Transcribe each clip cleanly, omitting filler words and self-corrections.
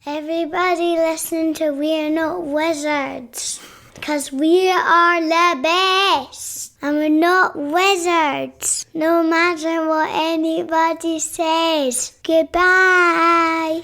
Everybody listen to We're Not Wizards, because we are the best, and we're not wizards, no matter what anybody says. Goodbye.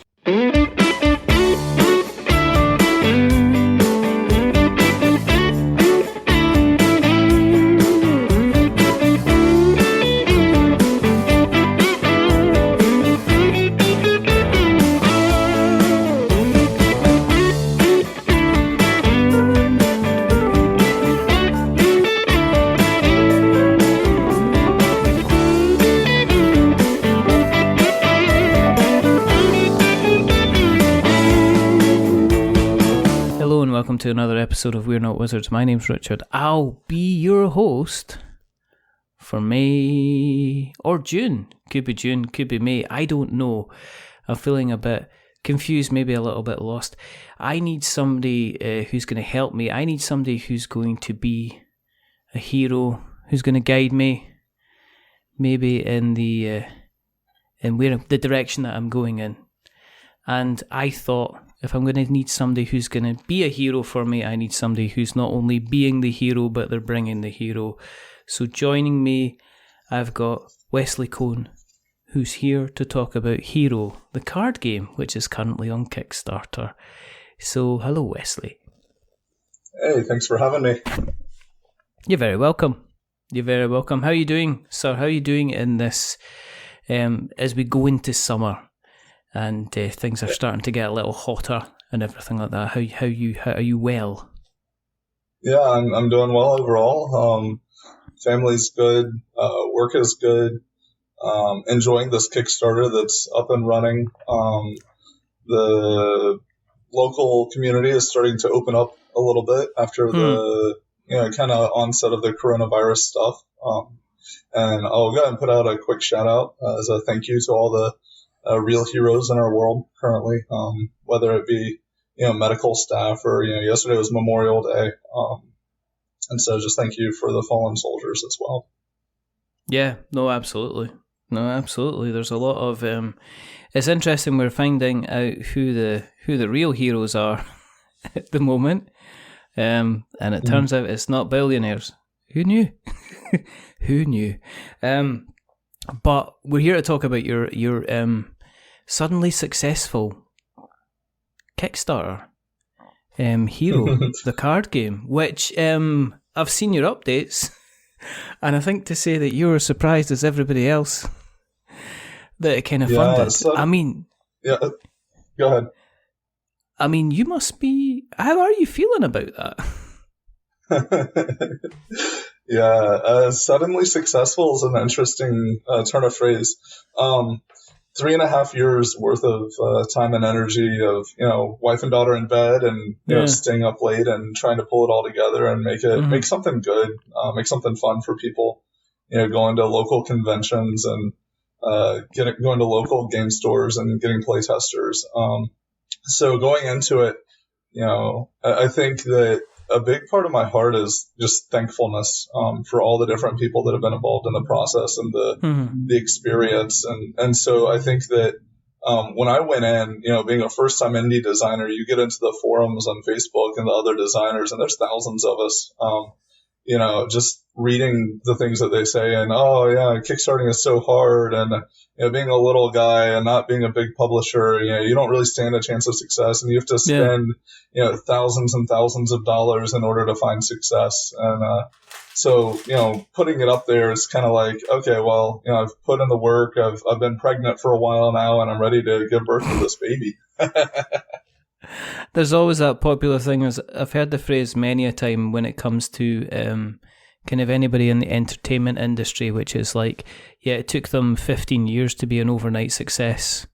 Welcome to another episode of We're Not Wizards. My name's Richard. I'll be your host for May or June. Could be June, could be May. I don't know. I'm feeling a bit confused, maybe a little bit lost. I need somebody who's going to help me. I need somebody who's going to be a hero, who's going to guide me, maybe in the direction that I'm going in. And I thought, if I'm going to need somebody who's going to be a hero for me, I need somebody who's not only being the hero, but they're bringing the hero. So joining me, I've got Wesley Cone, who's here to talk about Hero, the card game, which is currently on Kickstarter. So, hello, Wesley. Hey, thanks for having me. You're very welcome. You're very welcome. How are you doing, sir? How are you doing in this, as we go into summer? And things are starting to get a little hotter and everything like that. How are you well? Yeah, I'm doing well overall. Family's good. Work is good. Enjoying this Kickstarter that's up and running. The local community is starting to open up a little bit after the kind of onset of the coronavirus stuff. And I'll go ahead and put out a quick shout out as a thank you to all the real heroes in our world currently, whether it be, medical staff or, yesterday was Memorial Day. And so just thank you for the fallen soldiers as well. Yeah, no, absolutely. There's a lot of, it's interesting we're finding out who the real heroes are at the moment. And it turns out it's not billionaires. Who knew? Who knew? But we're here to talk about your suddenly successful Kickstarter, Hero, the card game, which I've seen your updates, and I think to say that you were surprised as everybody else that it kind of funded. So, yeah, go ahead. I mean, you must be. How are you feeling about that? Yeah, suddenly successful is an interesting turn of phrase. 3.5 years worth of time and energy of, wife and daughter in bed and, staying up late and trying to pull it all together and make something good, make something fun for people, going to local conventions and going to local game stores and getting play testers. So going into it, I think that a big part of my heart is just thankfulness for all the different people that have been involved in the process and the experience. And so I think that when I went in, being a first-time indie designer, you get into the forums on Facebook and the other designers, and there's thousands of us, just reading the things that they say and, oh, yeah, Kickstarting is so hard. And, being a little guy and not being a big publisher, you don't really stand a chance of success, and you have to spend, thousands and thousands of dollars in order to find success. And so, putting it up there is kind of like, okay, well, I've put in the work. I've been pregnant for a while now, and I'm ready to give birth to this baby. There's always that popular thing. I've heard the phrase many a time when it comes to kind of anybody in the entertainment industry, which is like, yeah, it took them 15 years to be an overnight success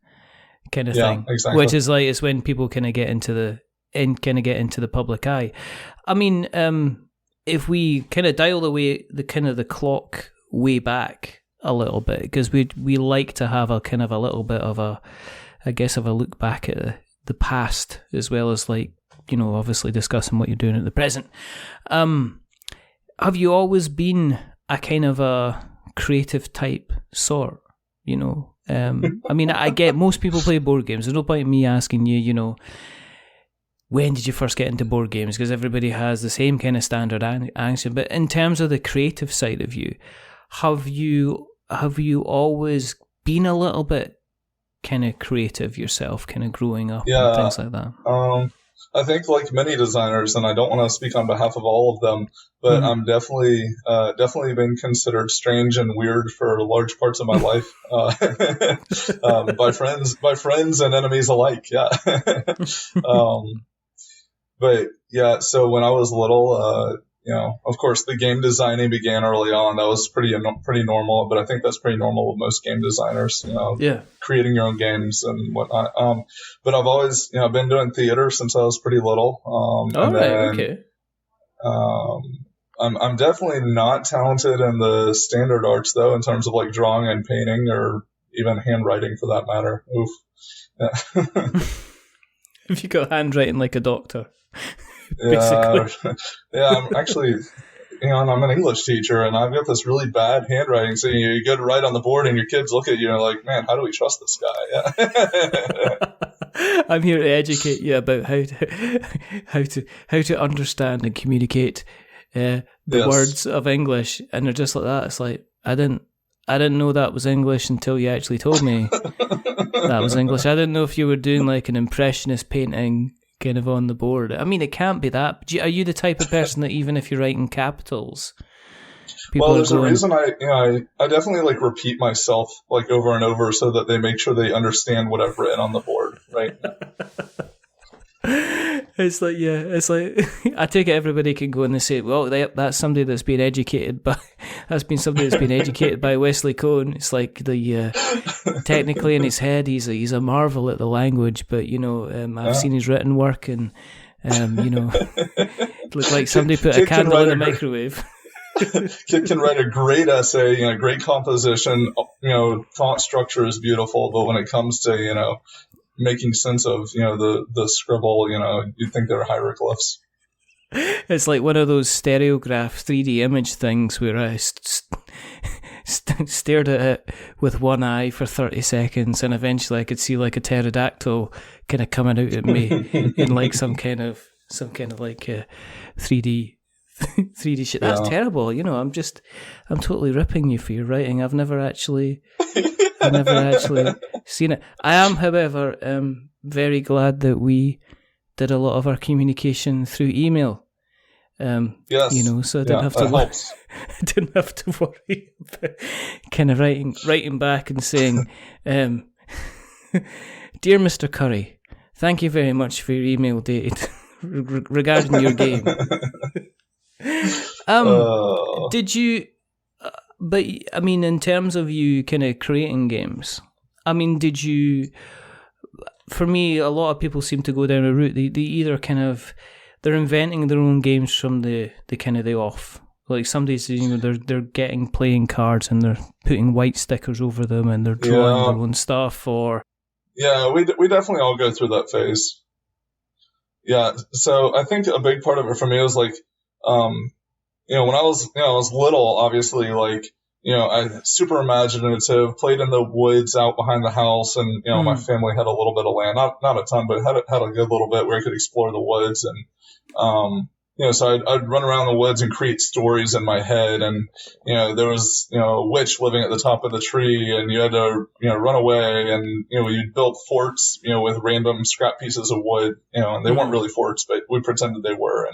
kind of thing. Exactly. Which is like, it's when people kind of get into the public eye. I mean, if we kind of dial the clock way back a little bit, because we like to have a kind of a little bit of a look back at the past, as well as obviously discussing what you're doing at the present. Have you always been a kind of a creative type sort? I mean, I get most people play board games. There's no point in me asking you, you know, when did you first get into board games? Because everybody has the same kind of standard answer. But in terms of the creative side of you, have you always been a little bit kind of creative yourself, kind of growing up and things like that? I think like many designers, and I don't want to speak on behalf of all of them, but I'm definitely been considered strange and weird for large parts of my life by friends and enemies alike. Yeah. But yeah, so when I was little, you know, of course, the game designing began early on. That was pretty normal, but I think that's pretty normal with most game designers, you know, creating your own games and whatnot. But I've always, you know, been doing theater since I was pretty little. Okay. I'm definitely not talented in the standard arts though, in terms of like drawing and painting or even handwriting for that matter. Oof. Yeah. Have you got handwriting like a doctor? Yeah, I'm actually, you know, and I'm an English teacher, and I've got this really bad handwriting. So you go to write on the board, and your kids look at you and are like, "Man, how do we trust this guy?" Yeah. I'm here to educate you about how to understand and communicate the words of English, and they're just like that. It's like I didn't know that was English until you actually told me that was English. I didn't know if you were doing like an impressionist painting kind of on the board. I mean, it can't be that. Are you the type of person that even if you're writing capitals, people there's a reason I definitely like repeat myself like over and over so that they make sure they understand what I've written on the board, right? It's like I take it everybody can go and they say, well, that's somebody that's been educated by Wesley Cone. It's like technically in his head he's a marvel at the language, but you know, I've seen his written work and you know, it looked like somebody put a candle in the microwave. Kid can write a great essay, you know, great composition, you know, thought structure is beautiful, but when it comes to, you know, making sense of, you know, the scribble, you know, you'd think they're hieroglyphs. It's like one of those stereograph 3D image things where I stared at it with one eye for 30 seconds and eventually I could see like a pterodactyl kind of coming out at me in like some kind of like 3D shit. That's terrible. You know, I'm totally ripping you for your writing. I've never actually seen it. I am, however, very glad that we did a lot of our communication through email. Yes. You know, so I didn't have to worry. I didn't have to worry about kind of writing back and saying, "Dear Mr. Curry, thank you very much for your email dated regarding your game." Did you? But I mean, in terms of you kind of creating games, I mean, did you? For me, a lot of people seem to go down a route. They either kind of they're inventing their own games from the kind of the off. Like somebody's, you know, they're getting playing cards and they're putting white stickers over them and they're drawing their own stuff. Or we definitely all go through that phase. Yeah, so I think a big part of it for me was like, you know, when I was little, obviously, like, you know, I super imaginative, played in the woods out behind the house, and you know, my family had a little bit of land, not a ton, but had a good little bit where I could explore the woods, and you know, so I'd run around the woods and create stories in my head, and you know, there was, you know, a witch living at the top of the tree, and you had to, you know, run away, and you know, you'd build forts, you know, with random scrap pieces of wood, you know, and they weren't really forts, but we pretended they were,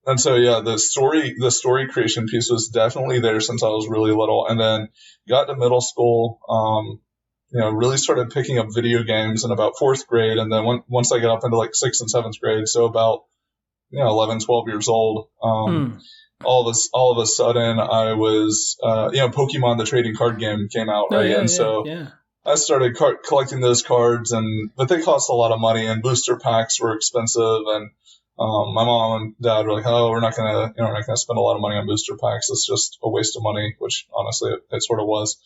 and so, yeah, the story creation piece was definitely there since I was really little. And then got to middle school, you know, really started picking up video games in about 4th grade. And then once I got up into like 6th and 7th grade, so about, you know, 11, 12 years old, all of a sudden I was, you know, Pokemon, the trading card game came out, right? I started collecting those cards, but they cost a lot of money and booster packs were expensive, and my mom and dad were like, "Oh, we're not gonna spend a lot of money on booster packs. It's just a waste of money," which honestly it sort of was.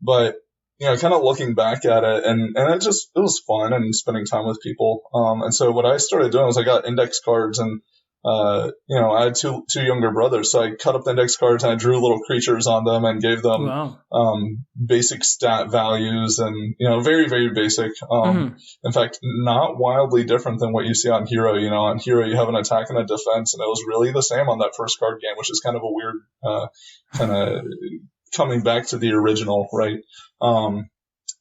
But you know, kind of looking back at it, and it was fun and spending time with people. And so what I started doing was I got index cards, and I had two younger brothers, so I cut up the index cards and I drew little creatures on them and gave them basic stat values and, very, very basic. In fact, not wildly different than what you see on Hero. On Hero you have an attack and a defense, and it was really the same on that first card game, which is kind of a weird kind of coming back to the original, right? So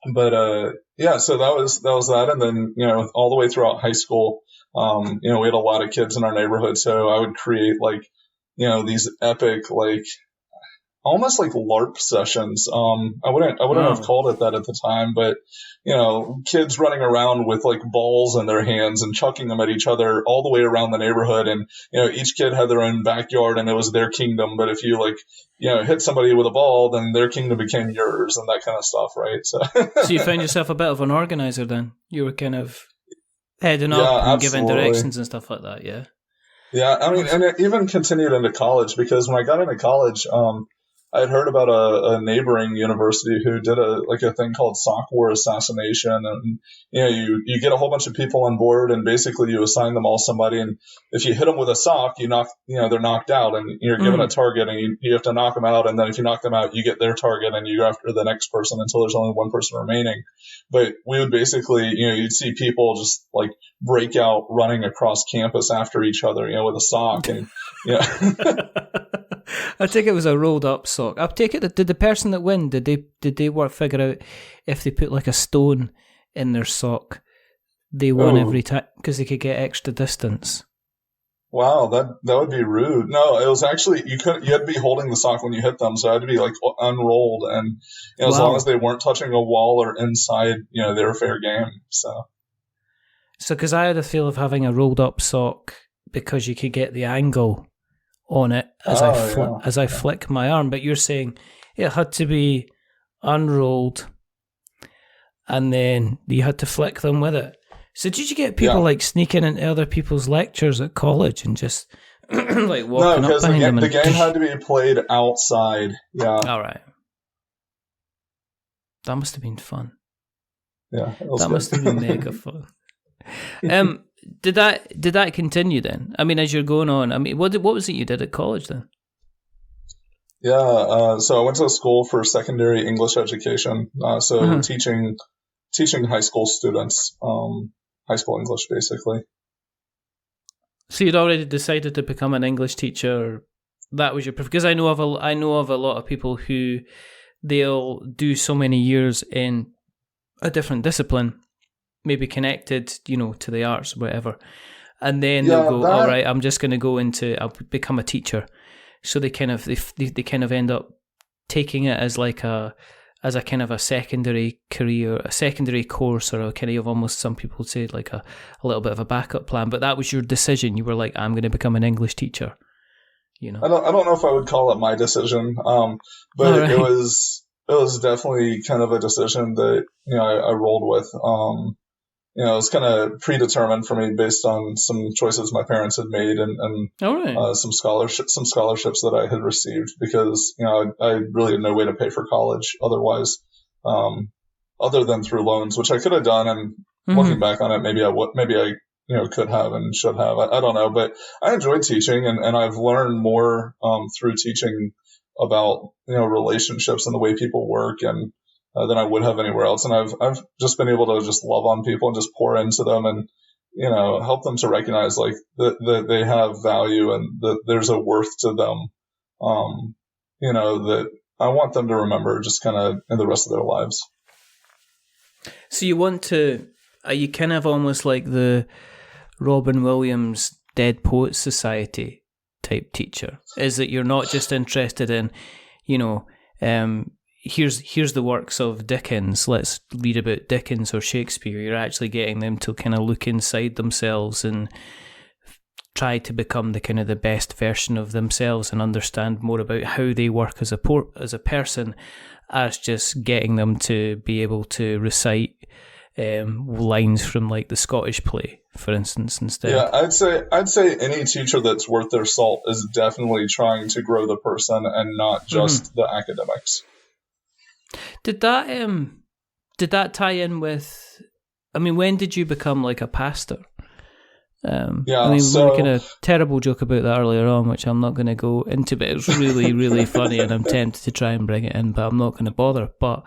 that was that. And then, all the way throughout high school, we had a lot of kids in our neighborhood, so I would create these epic, almost like LARP sessions. I wouldn't have called it that at the time, but, kids running around with balls in their hands and chucking them at each other all the way around the neighborhood. And, each kid had their own backyard and it was their kingdom. But if you hit somebody with a ball, then their kingdom became yours and that kind of stuff. Right. So you found yourself a bit of an organizer then. You were kind of heading up and absolutely. giving directions and stuff like that. Yeah. Yeah. I mean, and it even continued into college, because when I got into college, I had heard about a neighboring university who did a thing called sock war assassination, and you get a whole bunch of people on board, and basically you assign them all somebody, and if you hit them with a sock, they're knocked out, and you're given a target, and you have to knock them out, and then if you knock them out, you get their target, and you go after the next person until there's only one person remaining. But we would basically, you'd see people just break out running across campus after each other, with a sock, and I think it was a rolled up sock. I take it that did the person that win, did they figure out if they put a stone in their sock, they won every time because they could get extra distance. Wow, that would be rude. No, it was actually you had to be holding the sock when you hit them, so it had to be unrolled, and as long as they weren't touching a wall or inside, they were fair game. So because I had a feel of having a rolled up sock because you could get the angle on it as I flick my arm, but you're saying it had to be unrolled and then you had to flick them with it. So did you get people sneaking into other people's lectures at college and just walking up behind them? The game had to be played outside. Yeah. All right. That must have been fun. Yeah. That must have been mega fun. Did that continue then? I mean, as you're going on, I mean, what was it you did at college then? Yeah, so I went to school for secondary English education. Teaching high school students, high school English basically. So you'd already decided to become an English teacher. That was your because I know of a lot of people who they'll do so many years in a different discipline, maybe connected, to the arts, whatever. And then they'll go, all right, I'm just going to go I'll become a teacher. So they kind of, they kind of end up taking it as as a kind of a secondary career, a secondary course, or a kind of almost, some people say a little bit of a backup plan. But that was your decision. You were like, I'm going to become an English teacher. I don't know if I would call it my decision. But right. It was definitely kind of a decision that, I rolled with. It was kind of predetermined for me based on some choices my parents had made and some scholarships that I had received, because, I really had no way to pay for college otherwise, other than through loans, which I could have done. And looking back on it, maybe I could have and should have. I don't know, but I enjoyed teaching, and I've learned more through teaching about, relationships and the way people work and than I would have anywhere else. And I've just been able to just love on people and just pour into them and, help them to recognize that they have value and that there's a worth to them, that I want them to remember just kind of in the rest of their lives. So are you kind of almost like the Robin Williams Dead Poets Society type teacher? Is that you're not just interested in, here's the works of Dickens, let's read about Dickens or Shakespeare. You're actually getting them to kind of look inside themselves and try to become the kind of the best version of themselves and understand more about how they work as a person, as just getting them to be able to recite lines from the Scottish play, for instance, instead. Yeah, I'd say any teacher that's worth their salt is definitely trying to grow the person and not just the academics. Did that tie in with? I mean, when did you become a pastor? I mean, we were making a terrible joke about that earlier on, which I'm not going to go into, but it's really, really funny, and I'm tempted to try and bring it in, but I'm not going to bother. But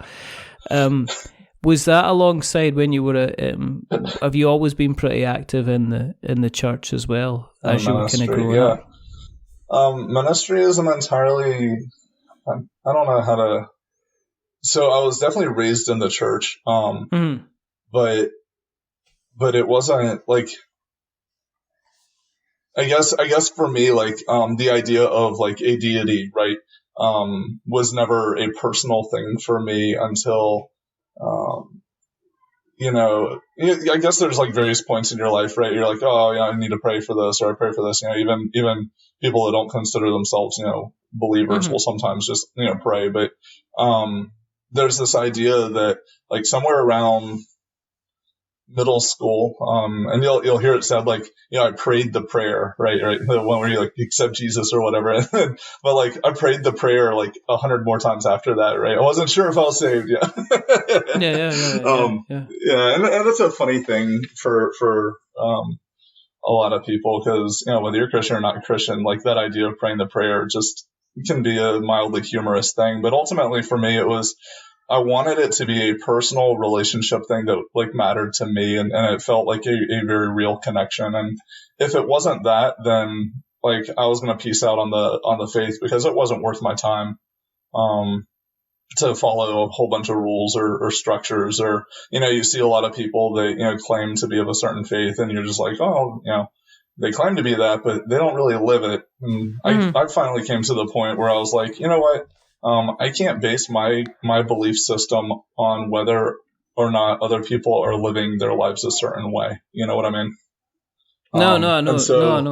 was that alongside when you were have you always been pretty active in the church as well, as you were kind of growing up? Ministry isn't entirely, I don't know how to, so I was definitely raised in the church, but it wasn't like, I guess for me, like, the idea of like a deity, right, was never a personal thing for me until, I guess there's like various points in your life, right? You're like, oh yeah, I need to pray for this, or I pray for this. Even people that don't consider themselves, believers will sometimes just, pray. But, there's this idea that like somewhere around middle school, and you'll hear it said like, I prayed the prayer, right, the one where you like accept Jesus or whatever, but like I prayed the prayer like 100 more times after that, right? I wasn't sure if I was saved, yeah. And that's a funny thing for a lot of people, because whether you're Christian or not Christian, like that idea of praying the prayer just can be a mildly humorous thing. But ultimately for me, I wanted it to be a personal relationship thing that like mattered to me, and it felt like a very real connection. And if it wasn't that, then like I was going to peace out on the faith, because it wasn't worth my time to follow a whole bunch of rules or structures, or you see a lot of people that claim to be of a certain faith, and you're just like, oh, they claim to be that, but they don't really live it. And I finally came to the point where I was like, you know what? I can't base my belief system on whether or not other people are living their lives a certain way. You know what I mean? No,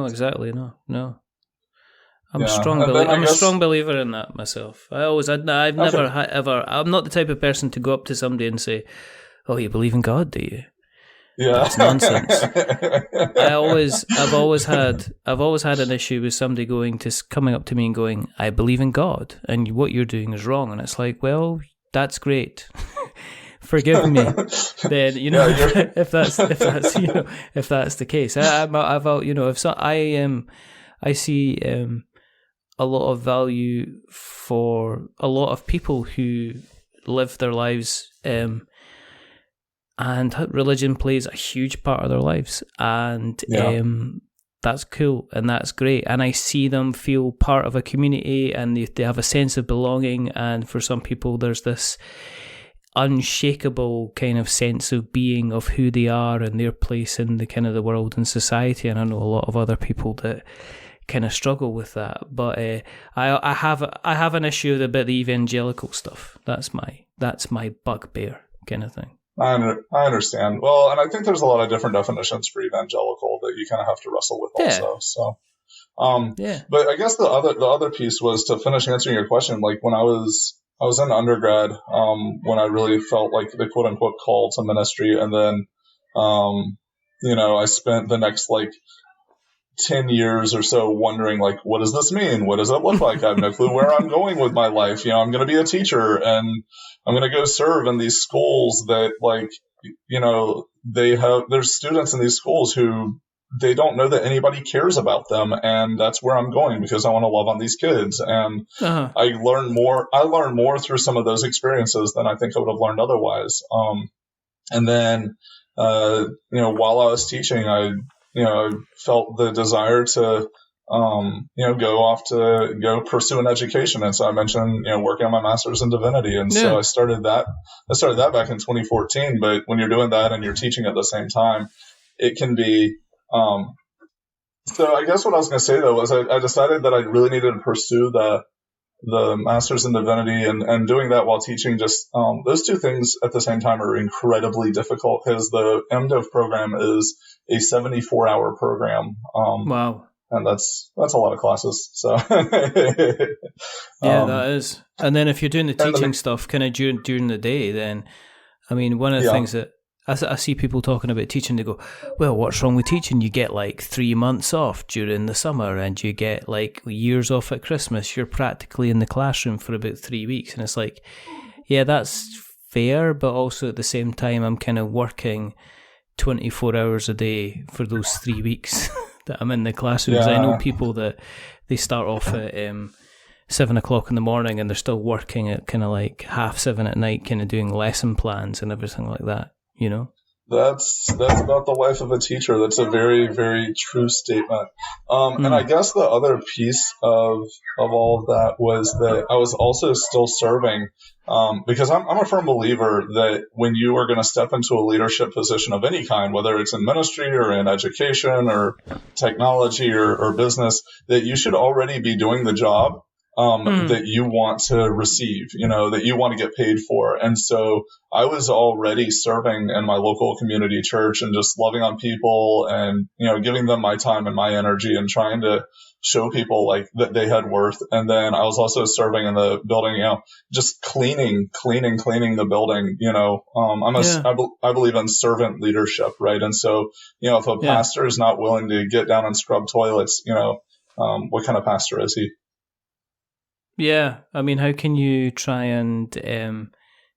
exactly. No. I'm a strong believer in that myself. I'm not the type of person to go up to somebody and say, "Oh, you believe in God, do you?" Yeah, that's nonsense. I've always had an issue with somebody coming up to me and going, "I believe in God, and what you're doing is wrong." And it's like, well, that's great. Forgive me. Then if that's the case, I see a lot of value for a lot of people who live their lives. And religion plays a huge part of their lives, and that's cool and that's great. And I see them feel part of a community, and they have a sense of belonging. And for some people, there's this unshakable kind of sense of being, of who they are and their place in the kind of the world and society. And I know a lot of other people that kind of struggle with that. But I have an issue about the evangelical stuff. That's my bugbear kind of thing. I understand. Well, and I think there's a lot of different definitions for evangelical that you kind of have to wrestle with also. So, but I guess the other piece was, to finish answering your question. Like when I was in undergrad, when I really felt like the quote unquote call to ministry, and then, I spent the next like 10 years or so wondering, like, what does this mean? What does it look like? I have no clue where I'm going with my life. I'm going to be a teacher, and I'm going to go serve in these schools that, like, there's students in these schools who they don't know that anybody cares about them. And that's where I'm going, because I want to love on these kids. And I learned more through some of those experiences than I think I would have learned otherwise. And then, while I was teaching, I felt the desire to, go pursue an education. And so I mentioned, working on my master's in divinity. And so I started that back in 2014. But when you're doing that and you're teaching at the same time, it can be, so I guess what I was going to say though was I decided that I really needed to pursue the master's in divinity, and doing that while teaching, just those two things at the same time are incredibly difficult, because the MDiv program is a 74-hour program. Wow. And that's a lot of classes. So that is. And then if you're doing the teaching stuff kind of during the day, then I mean, one of the things that I see people talking about teaching, they go, well, what's wrong with teaching? You get like 3 months off during the summer, and you get like years off at Christmas. You're practically in the classroom for about 3 weeks. And it's like, yeah, that's fair. But also at the same time, I'm kind of working 24 hours a day for those 3 weeks that I'm in the classrooms. I know people that they start off at 7 o'clock in the morning and they're still working at kind of like 6:30 at night, kind of doing lesson plans and everything like that, you know? That's about the life of a teacher. That's a very, very true statement. And I guess the other piece of all of that was that I was also still serving, because I'm a firm believer that when you are going to step into a leadership position of any kind, whether it's in ministry or in education or technology or business, that you should already be doing the job that you want to receive, that you want to get paid for. And so I was already serving in my local community church and just loving on people and, giving them my time and my energy and trying to show people like that they had worth. And then I was also serving in the building, just cleaning the building, I believe in servant leadership, right? And so, if a pastor is not willing to get down and scrub toilets, what kind of pastor is he? Yeah, I mean, how can you try and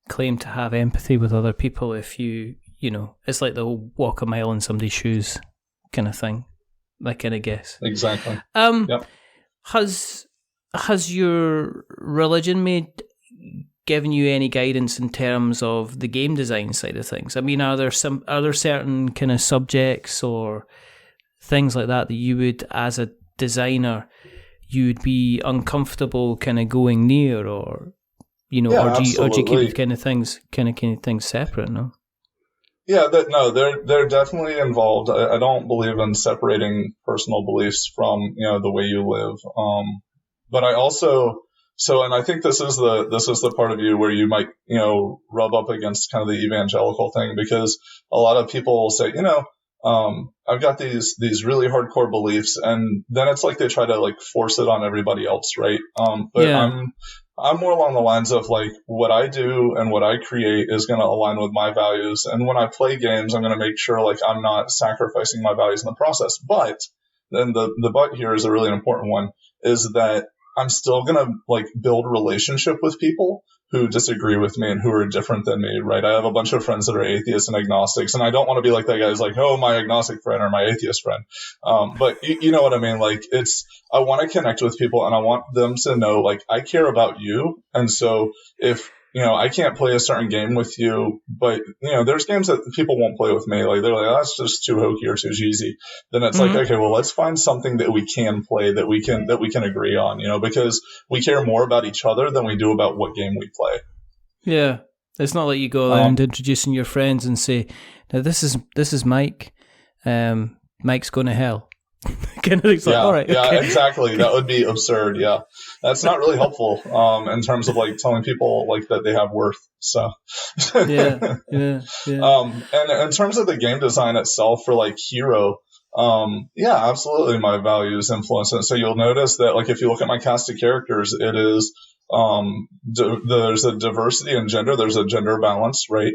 claim to have empathy with other people if it's like the whole walk a mile in somebody's shoes kind of thing, that kind of guess. Exactly. Yep. Has your religion given you any guidance in terms of the game design side of things? I mean, are there certain kind of subjects or things like that you would, as a designer, you'd be uncomfortable kind of going near, or or do you keep kind of things separate? No. Yeah, they're definitely involved. I don't believe in separating personal beliefs from the way you live. But I also and I think this is the part of you where you might rub up against kind of the evangelical thing, because a lot of people will say I've got these really hardcore beliefs, and then it's like they try to like force it on everybody else, right? But I'm more along the lines of like what I do and what I create is going to align with my values, and when I play games, I'm going to make sure like I'm not sacrificing my values in the process. But then the but here is a really important one, is that I'm still going to like build relationship with people who disagree with me and who are different than me, right? I have a bunch of friends that are atheists and agnostics, and I don't want to be like that guy who's like, oh, my agnostic friend or my atheist friend. But you know what I mean? Like I want to connect with people, and I want them to know, like, I care about you. And so if, I can't play a certain game with you, but, there's games that people won't play with me. Like, they're like, oh, that's just too hokey or too cheesy. Then it's like, okay, well, let's find something that we can play, that we can agree on, because we care more about each other than we do about what game we play. Yeah. It's not like you go around introducing your friends and say, now this is Mike. Mike's going to hell. Kind of things like, all right. Yeah, okay. Exactly. That would be absurd. Yeah. That's not really helpful in terms of like telling people like that they have worth. So yeah. And in terms of the game design itself for like Hero, absolutely my values influence it. So you'll notice that like if you look at my cast of characters, it is there's a diversity in gender. There's a gender balance, right?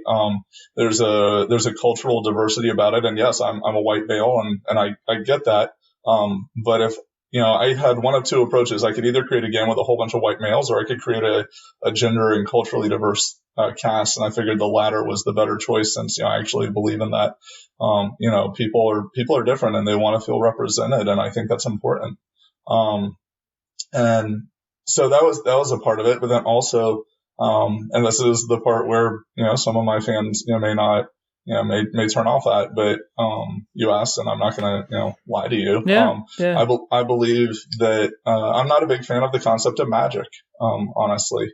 There's a cultural diversity about it. And yes, I'm a white male, and I get that. But if I had one of two approaches. I could either create a game with a whole bunch of white males, or I could create a gender and culturally diverse cast. And I figured the latter was the better choice, since I actually believe in that. People are different, and they want to feel represented, and I think that's important. And so that was a part of it. But then also, and this is the part where some of my fans may not may turn off at, but you asked, and I'm not going to lie to you. I believe that I'm not a big fan of the concept of magic, honestly.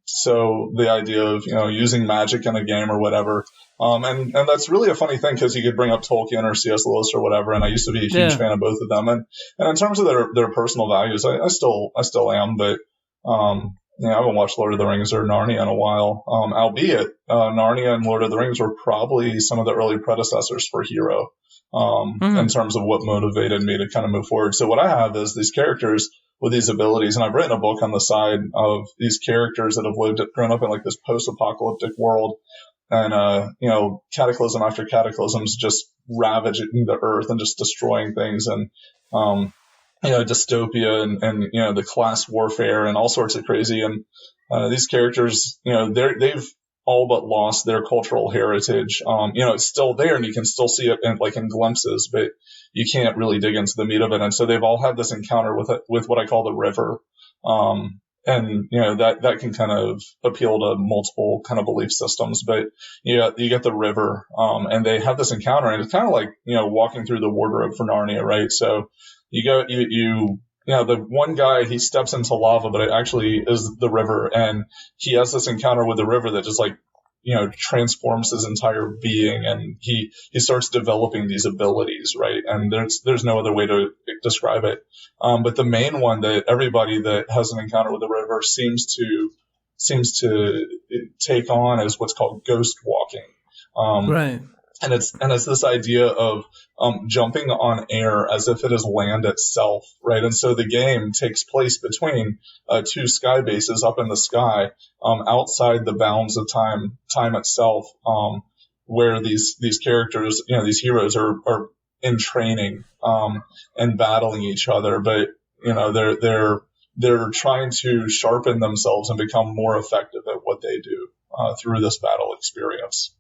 So the idea of using magic in a game or whatever, and that's really a funny thing, because you could bring up Tolkien or C.S. Lewis or whatever, and I used to be a huge fan of both of them. And in terms of their personal values, I still am, but I haven't watched Lord of the Rings or Narnia in a while, albeit Narnia and Lord of the Rings were probably some of the early predecessors for Hero in terms of what motivated me to kind of move forward. So what I have is these characters with these abilities, and I've written a book on the side of these characters that have grown up in like this post-apocalyptic world, and cataclysm after cataclysms just ravaging the earth and just destroying things, and dystopia and the class warfare and all sorts of crazy. And these characters, they've all but lost their cultural heritage. It's still there and you can still see it in glimpses, but you can't really dig into the meat of it. And so they've all had this encounter with what I call the river. And that can kind of appeal to multiple kind of belief systems, but you get the river, and they have this encounter, and it's kind of like, walking through the wardrobe for Narnia, right? So the one guy, he steps into lava, but it actually is the river, and he has this encounter with the river that just transforms his entire being, and he starts developing these abilities, right? And there's no other way to describe it. But the main one that everybody that has an encounter with the river seems to take on is what's called ghost walking. Right. And it's this idea of jumping on air as if it is land itself, right? And so the game takes place between two sky bases up in the sky, outside the bounds of time itself, where these characters, these heroes are in training and battling each other, but they're trying to sharpen themselves and become more effective at what they do through this battle experience.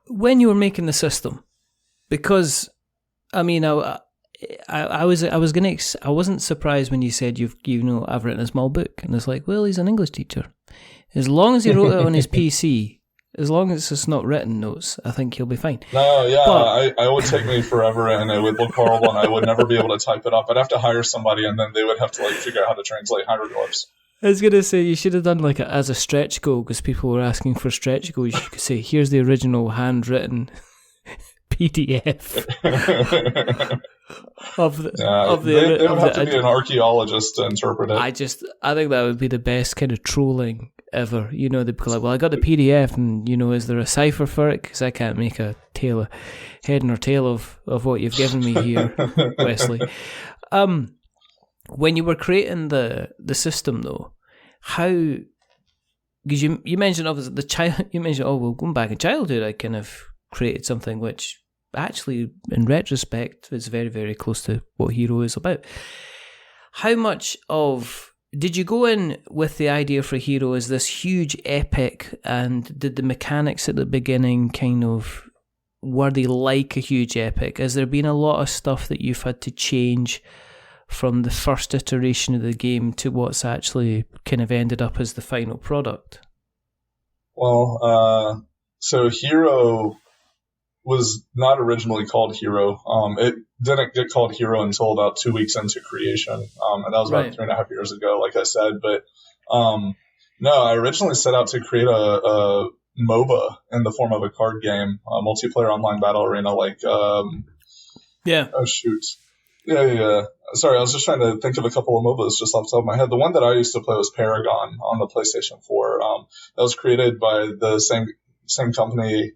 When you were making the system, because I wasn't surprised when you said I've written a small book, and it's like, well, he's an English teacher. As long as he wrote it on his PC, as long as it's not written notes, I think he'll be fine. No, yeah, it would take me forever, and it would look horrible, and I would never be able to type it up. I'd have to hire somebody, and then they would have to figure out how to translate hieroglyphs. I was going to say, you should have done as a stretch goal, because people were asking for stretch goals. You could say, here's the original handwritten PDF they would have to be an archaeologist to interpret it. I think that would be the best kind of trolling ever. They'd be like, well, I got the PDF, and, is there a cipher for it? Because I can't make a head nor tail of what you've given me here, Wesley. When you were creating the system, though, how? Because you mentioned obviously going back in childhood, I kind of created something which actually, in retrospect, is very, very close to what Hero is about. How much did you go in with the idea for Hero as this huge epic, and did the mechanics at the beginning were they like a huge epic? Has there been a lot of stuff that you've had to change from the first iteration of the game to what's actually kind of ended up as the final product? Well, so Hero was not originally called Hero. It didn't get called Hero until about 2 weeks into creation, and that was about 3.5 years ago, like I said. But no, I originally set out to create a MOBA in the form of a card game, a multiplayer online battle arena, Yeah. Oh, shoot. Yeah. Sorry, I was just trying to think of a couple of MOBAs just off the top of my head. The one that I used to play was Paragon on the PlayStation 4. That was created by the same company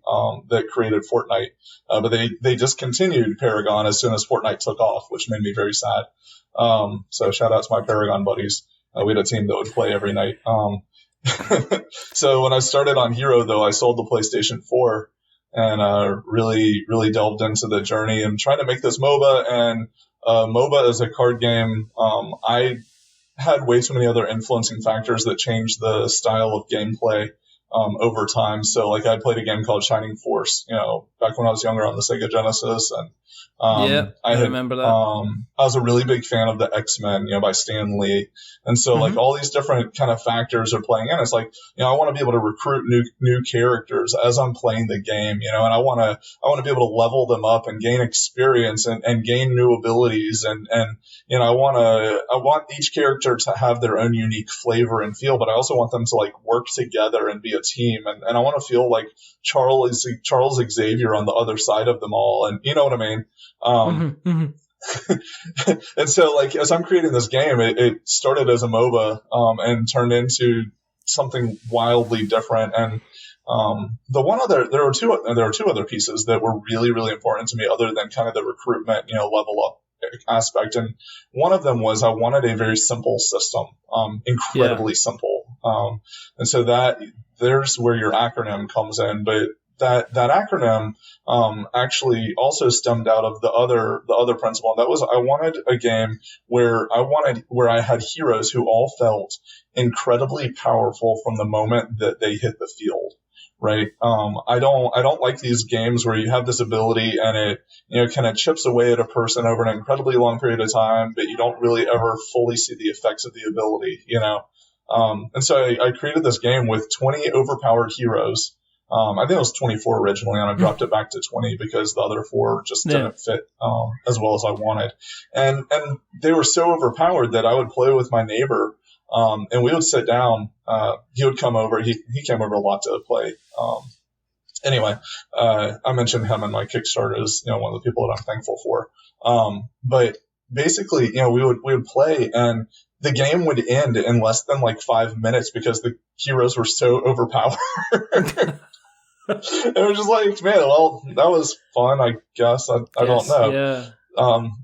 that created Fortnite, but they discontinued Paragon as soon as Fortnite took off, which made me very sad. So shout out to my Paragon buddies. We had a team that would play every night. So when I started on Hero, though, I sold the PlayStation 4 and really, really delved into the journey and trying to make this MOBA. And MOBA is a card game. I had way too many other influencing factors that changed the style of gameplay over time. So I played a game called Shining Force, back when I was younger on the Sega Genesis, and I remember that. I was a really big fan of the X-Men, by Stan Lee, and so all these different kind of factors are playing in. It's I want to be able to recruit new characters as I'm playing the game, and I want to be able to level them up and gain experience and gain new abilities, and I want each character to have their own unique flavor and feel, but I also want them to work together and be a team, and I want to feel like Charles Xavier on the other side of them all, and you know what I mean. And so as I'm creating this game, it started as a MOBA and turned into something wildly different. And there are two other pieces that were really, really important to me, other than kind of the recruitment, level up aspect. And one of them was I wanted a very simple system, incredibly simple. And so there's where your acronym comes in. But that acronym actually also stemmed out of the other principle. And that was, I wanted a game where I had heroes who all felt incredibly powerful from the moment that they hit the field. Right. I don't like these games where you have this ability and it, kind of chips away at a person over an incredibly long period of time, but you don't really ever fully see the effects of the ability, And so I created this game with 20 overpowered heroes. I think it was 24 originally, and I dropped it back to 20 because the other 4 just didn't fit as well as I wanted. And they were so overpowered that I would play with my neighbor. And we would sit down, he would come over, he came over a lot to play. Anyway, I mentioned him in my Kickstarter as, one of the people that I'm thankful for. But basically, we would play, and the game would end in less than like 5 minutes because the heroes were so overpowered. It was just like, man, well, that was fun, I guess. I don't know. Yeah.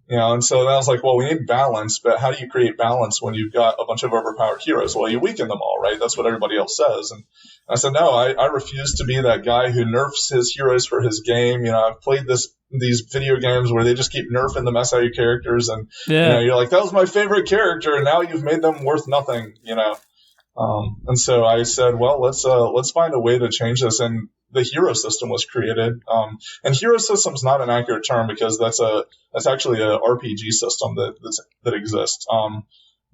And so I was like, well, we need balance, but how do you create balance when you've got a bunch of overpowered heroes? Well, you weaken them all, right? That's what everybody else says. And I said, no, I refuse to be that guy who nerfs his heroes for his game. I've played these video games where they just keep nerfing the mess out of your characters, and you're like, that was my favorite character, and now you've made them worth nothing, And so I said, well, let's find a way to change this. And the hero system was created. And hero system is not an accurate term because that's actually a RPG system that exists.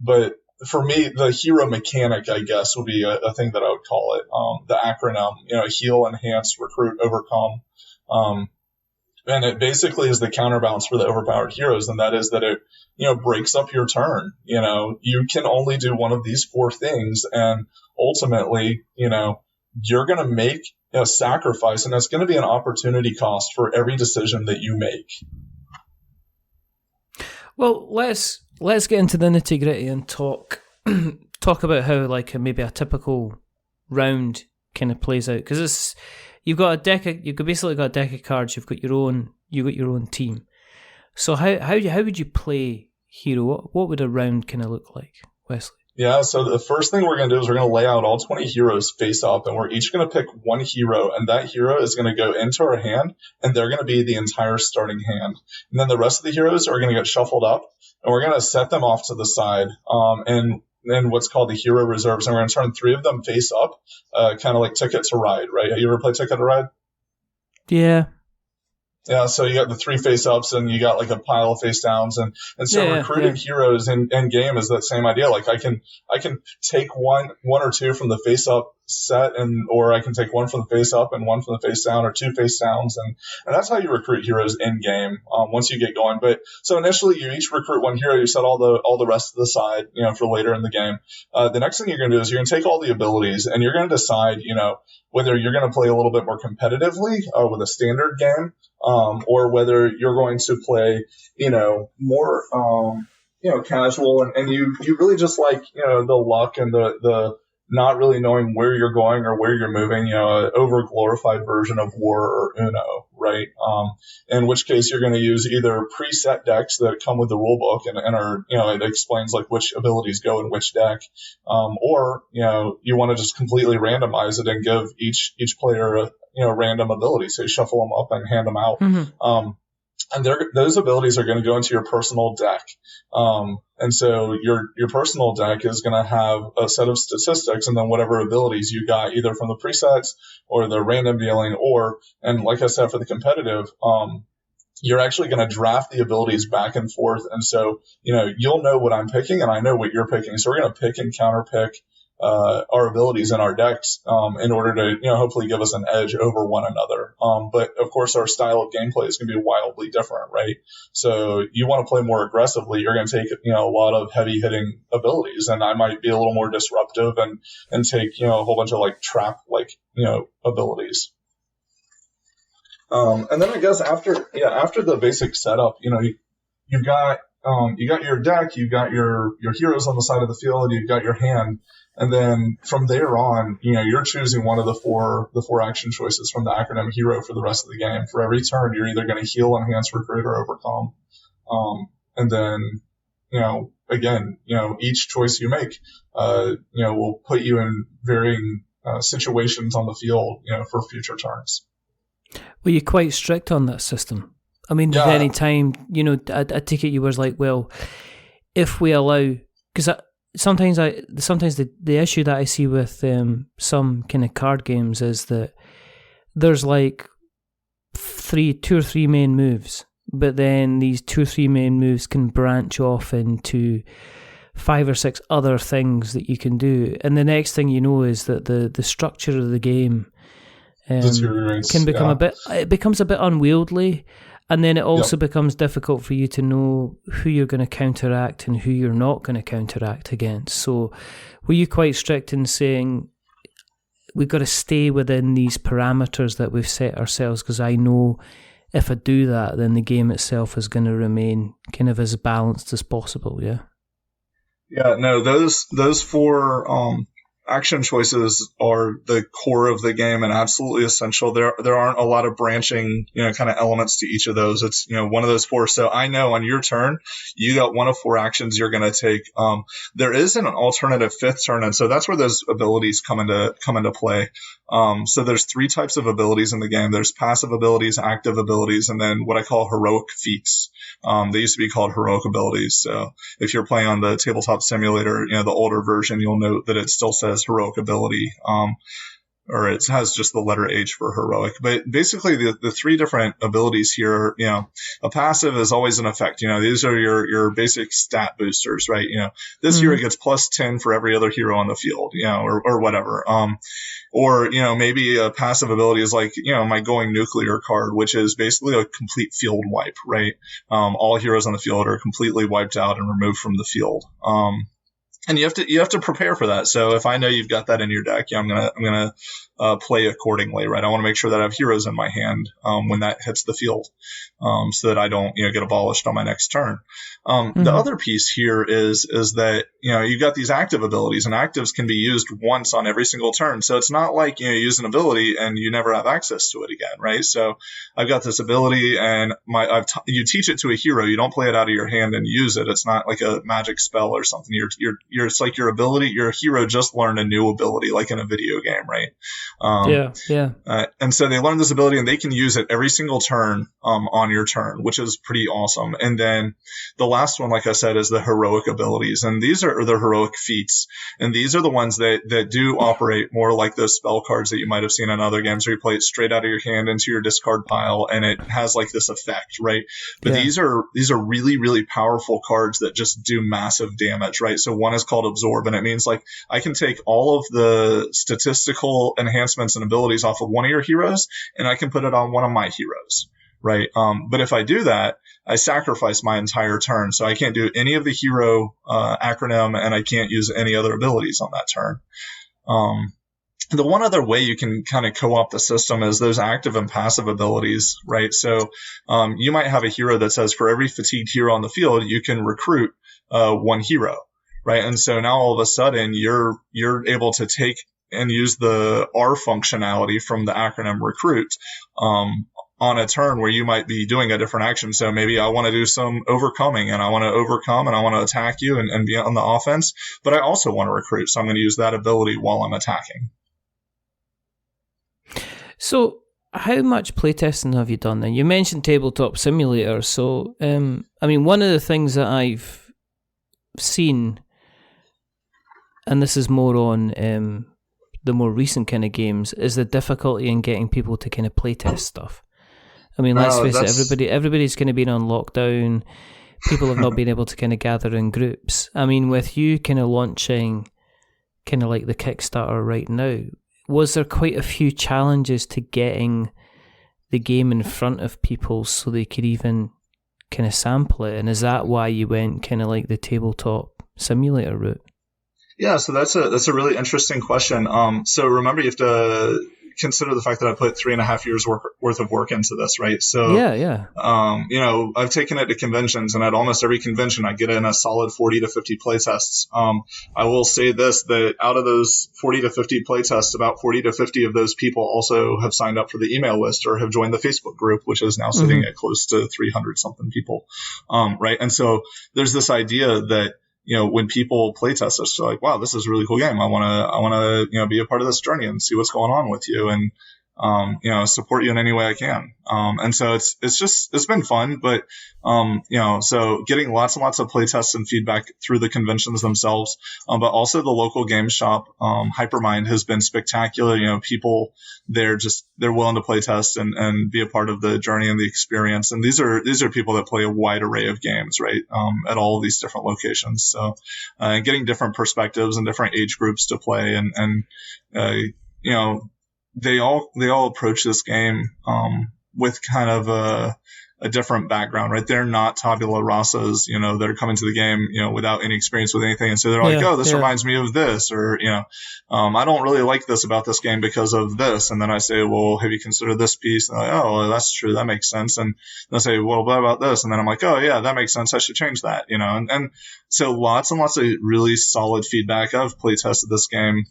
But for me, the hero mechanic, I guess, would be a thing that I would call it. The acronym, heal, enhance, recruit, overcome. And it basically is the counterbalance for the overpowered heroes, and that is that it, breaks up your turn. You can only do one of these 4 things, and ultimately, you're going to make a sacrifice, and it's going to be an opportunity cost for every decision that you make. Well, let's get into the nitty gritty and talk about how maybe a typical round kind of plays out, because you've basically got a deck of cards. You've got your own team. So how would you play hero? What would a round kind of look like, Wesley? Yeah, so the first thing we're going to do is we're going to lay out all 20 heroes face up, and we're each going to pick one hero, and that hero is going to go into our hand, and they're going to be the entire starting hand. And then the rest of the heroes are going to get shuffled up, and we're going to set them off to the side, and what's called the hero reserves, and we're going to turn 3 of them face up, kind of like Ticket to Ride, right? You ever play Ticket to Ride? Yeah. Yeah, so you got the 3 face-ups, and you got like a pile of face-downs, and so recruiting heroes in game is that same idea. Like I can take one or 2 from the face-up set, or I can take 1 from the face-up and 1 from the face-down, or 2 face-downs, and that's how you recruit heroes in game once you get going. But so initially you each recruit 1 hero, you set all the rest to the side, for later in the game. The next thing you're going to do is you're going to take all the abilities, and you're going to decide, whether you're going to play a little bit more competitively with a standard game, or whether you're going to play, more, casual, and you really just like, the luck and the not really knowing where you're going or where you're moving, an over-glorified version of War or Uno, right? In which case you're going to use either preset decks that come with the rule book and are, it explains like which abilities go in which deck, or, you want to just completely randomize it and give each player a, random ability. So you shuffle them up and hand them out. Mm-hmm. And those abilities are going to go into your personal deck. And so your personal deck is going to have a set of statistics, and then whatever abilities you got either from the presets or the random dealing, and like I said, for the competitive, you're actually going to draft the abilities back and forth. And so, you'll know what I'm picking and I know what you're picking. So we're going to pick and counter pick our abilities in our decks in order to, hopefully give us an edge over one another. But of course, our style of gameplay is going to be wildly different, right? So you want to play more aggressively, you're going to take, a lot of heavy hitting abilities, and I might be a little more disruptive and take, a whole bunch of like trap, abilities. And then I guess after the basic setup, you've got your deck, you've got your heroes on the side of the field, you've got your hand. And then from there on, you're choosing one of the four action choices from the acronym hero for the rest of the game. For every turn, you're either going to heal, enhance, recruit, or overcome. And then, again, each choice you make, will put you in varying situations on the field, for future turns. Were you quite strict on that system? I mean, did any time, I take it you was like, well, if we allow, because sometimes the issue that I see with some kind of card games is that there's like two or three main moves, but then these 2 or 3 main moves can branch off into 5 or 6 other things that you can do, and the next thing you know is that the structure of the game can become it becomes a bit unwieldy, and then it also becomes difficult for you to know who you're going to counteract and who you're not going to counteract against. So were you quite strict in saying we've got to stay within these parameters that we've set ourselves, because I know if I do that, then the game itself is going to remain kind of as balanced as possible, yeah? Yeah, no, those 4 action choices are the core of the game and absolutely essential. There aren't a lot of branching, kind of elements to each of those. It's, one of those 4. So I know on your turn, you got one of 4 actions you're going to take. There is an alternative 5th turn, and so that's where those abilities come into play. So there's 3 types of abilities in the game. There's passive abilities, active abilities, and then what I call heroic feats. They used to be called heroic abilities. So if you're playing on the Tabletop Simulator, the older version, you'll note that it still says heroic ability, or it has just the letter H for heroic. But basically, the 3 different abilities here, a passive is always an effect. These are your basic stat boosters, right? This hero gets +10 for every other hero on the field, or whatever. Or, maybe a passive ability is like, my going nuclear card, which is basically a complete field wipe, right? All heroes on the field are completely wiped out and removed from the field. And you have to prepare for that. So if I know you've got that in your deck, I'm gonna play accordingly, right? I want to make sure that I have heroes in my hand when that hits the field, so that I don't get abolished on my next turn. The other piece here is that you've got these active abilities, and actives can be used once on every single turn. So it's not like you use an ability and you never have access to it again, right? So I've got this ability, and you teach it to a hero. You don't play it out of your hand and use it. It's not like a magic spell or something. It's like your ability. Your hero just learned a new ability, like in a video game, right? And so they learn this ability, and they can use it every single turn on your turn, which is pretty awesome. And then the last one, like I said, is the heroic abilities, and these are the heroic feats, and these are the ones that do operate more like those spell cards that you might have seen in other games, where you play it straight out of your hand into your discard pile, and it has like this effect, right? But these are really, really powerful cards that just do massive damage, right? So one is called absorb, and it means like I can take all of the statistical enhancements and abilities off of one of your heroes, and I can put it on one of my heroes, right? But if I do that, I sacrifice my entire turn, so I can't do any of the hero acronym, and I can't use any other abilities on that turn. The one other way you can kind of co-opt the system is those active and passive abilities, right? So you might have a hero that says for every fatigued hero on the field, you can recruit one hero, right? And so now all of a sudden you're able to take and use the R functionality from the acronym recruit on a turn where you might be doing a different action. So maybe I want to do some overcoming, and I want to overcome, and I want to attack you and be on the offense, but I also want to recruit. So I'm going to use that ability while I'm attacking. So how much playtesting have you done then? You mentioned Tabletop Simulator. So, one of the things that I've seen, and this is more on the more recent kind of games, is the difficulty in getting people to kind of playtest stuff. I mean, let's face it, everybody's kind of been on lockdown. People have not been able to kind of gather in groups. I mean, with you kind of launching kind of like the Kickstarter right now, was there quite a few challenges to getting the game in front of people so they could even kind of sample it? And is that why you went kind of like the Tabletop Simulator route? Yeah, so that's a really interesting question. So remember, you have to consider the fact that I put 3.5 years worth of work into this, right? So yeah. I've taken it to conventions, and at almost every convention I get in a solid 40 to 50 playtests. I will say this, that out of those 40 to 50 playtests, about 40 to 50 of those people also have signed up for the email list or have joined the Facebook group, which is now sitting at close to 300 something people, right? And so there's this idea that when people playtest us, they're like, wow, this is a really cool game. I want to, be a part of this journey and see what's going on with you. And support you in any way I can. And so it's been fun, but, so getting lots and lots of playtests and feedback through the conventions themselves, but also the local game shop, Hypermind has been spectacular. People they're willing to playtest and be a part of the journey and the experience. And these are people that play a wide array of games, right? At all of these different locations. So, getting different perspectives and different age groups to play and they all approach this game with kind of a different background, right? They're not tabula rasas, they're coming to the game, without any experience with anything. And so they're like, this reminds me of this, or, I don't really like this about this game because of this. And then I say, well, have you considered this piece? And they're like, oh, well, that's true. That makes sense. And they'll say, well, what about this? And then I'm like, oh yeah, that makes sense. I should change that, and so lots and lots of really solid feedback. I've play tested this game,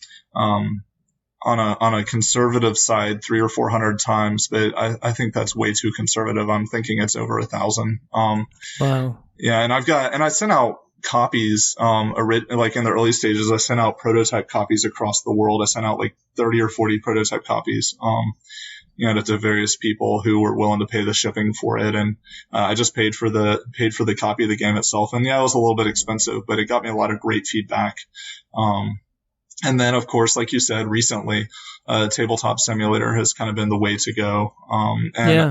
on a conservative side 300 or 400 times, but I think that's way too conservative. I'm thinking it's over 1,000. Wow. Yeah. And I sent out copies, like in the early stages, I sent out prototype copies across the world. I sent out like 30 or 40 prototype copies, to various people who were willing to pay the shipping for it. And, I just paid for the copy of the game itself. And yeah, it was a little bit expensive, but it got me a lot of great feedback. And then, of course, like you said, recently, Tabletop Simulator has kind of been the way to go. I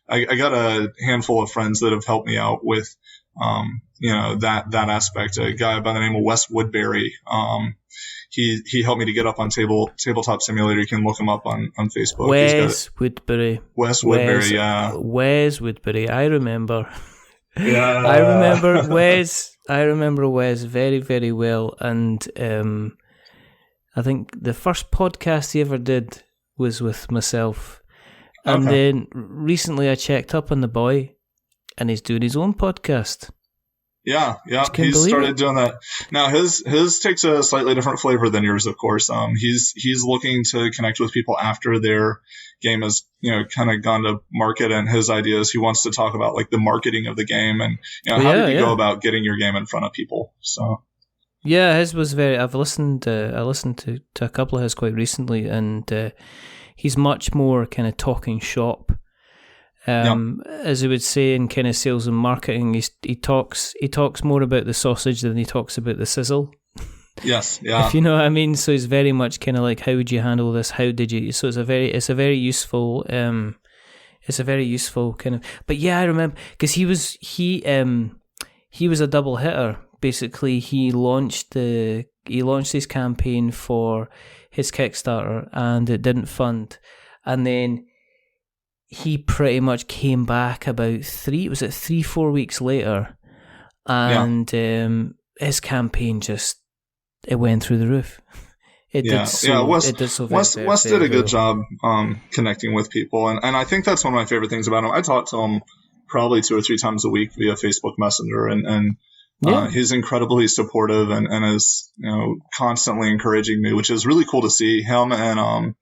got a handful of friends that have helped me out with, that aspect. A guy by the name of Wes Woodbury. He helped me to get up on Tabletop Simulator. You can look him up on Facebook. Wes Woodbury. Wes Woodbury, yeah. Wes Woodbury. I remember. Yeah. I remember Wes very, very well, and I think the first podcast he ever did was with myself. And then recently I checked up on the boy, and he's doing his own podcast. Yeah. He's started doing that. Now his takes a slightly different flavor than yours, of course. He's looking to connect with people after their game has, kind of gone to market, and his ideas, he wants to talk about like the marketing of the game and, how did you go about getting your game in front of people? So. Yeah, his was very, I listened to a couple of his quite recently, and he's much more kind of talking shop. As he would say in kind of sales and marketing, he talks more about the sausage than he talks about the sizzle. Yes, yeah. If you know what I mean. So he's very much kind of like, how would you handle this? How did you? So it's a very useful kind of. But yeah, I remember because he was a double hitter. Basically, he launched his campaign for his Kickstarter, and it didn't fund, and then he pretty much came back about 3-4 weeks later, and his campaign just, it went through the roof. Wes did a good job connecting with people, and I think that's one of my favorite things about him. I talk to him probably 2 or 3 times a week via Facebook Messenger, and he's incredibly supportive and is constantly encouraging me, which is really cool to see him. And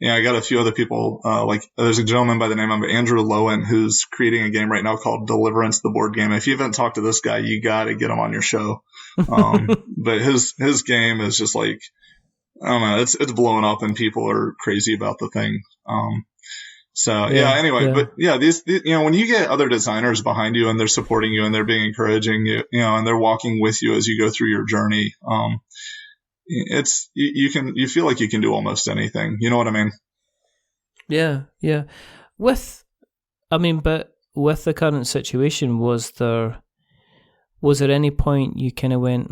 I got a few other people, like there's a gentleman by the name of Andrew Lowen who's creating a game right now called Deliverance, the board game. If you haven't talked to this guy, you got to get him on your show. But his game is just like, I don't know, it's blowing up and people are crazy about the thing. But these when you get other designers behind you and they're supporting you and they're being encouraging you, and they're walking with you as you go through your journey, you feel like you can do almost anything. You know what I mean? Yeah. But with the current situation, was there any point you kind of went,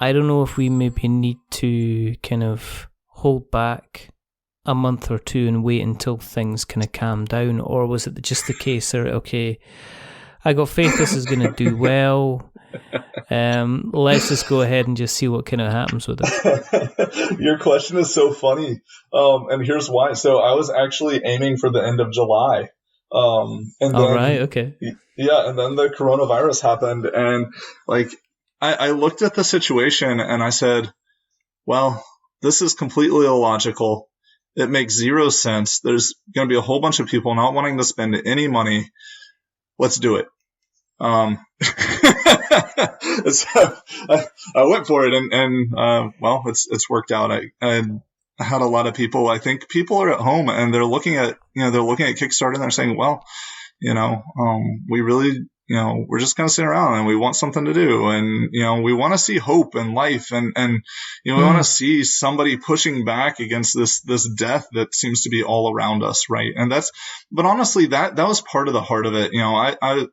I don't know if we maybe need to kind of hold back a month or two and wait until things kind of calm down? Or was it just the case that, okay, I got faith this is going to do well, let's just go ahead and just see what kind of happens with it? Your question is so funny, and here's why. So I was actually aiming for the end of July, and then, okay. Yeah, and then the coronavirus happened, and like I looked at the situation and I said, well, this is completely illogical. It makes zero sense. There's going to be a whole bunch of people not wanting to spend any money. Let's do it. So I went for it, and it's worked out. I had a lot of people. I think people are at home and they're looking at Kickstarter and they're saying, well, we really, we're just going to sit around and we want something to do. And, we want to see hope in life and we want to see somebody pushing back against this death that seems to be all around us. Right. And but honestly, that was part of the heart of it.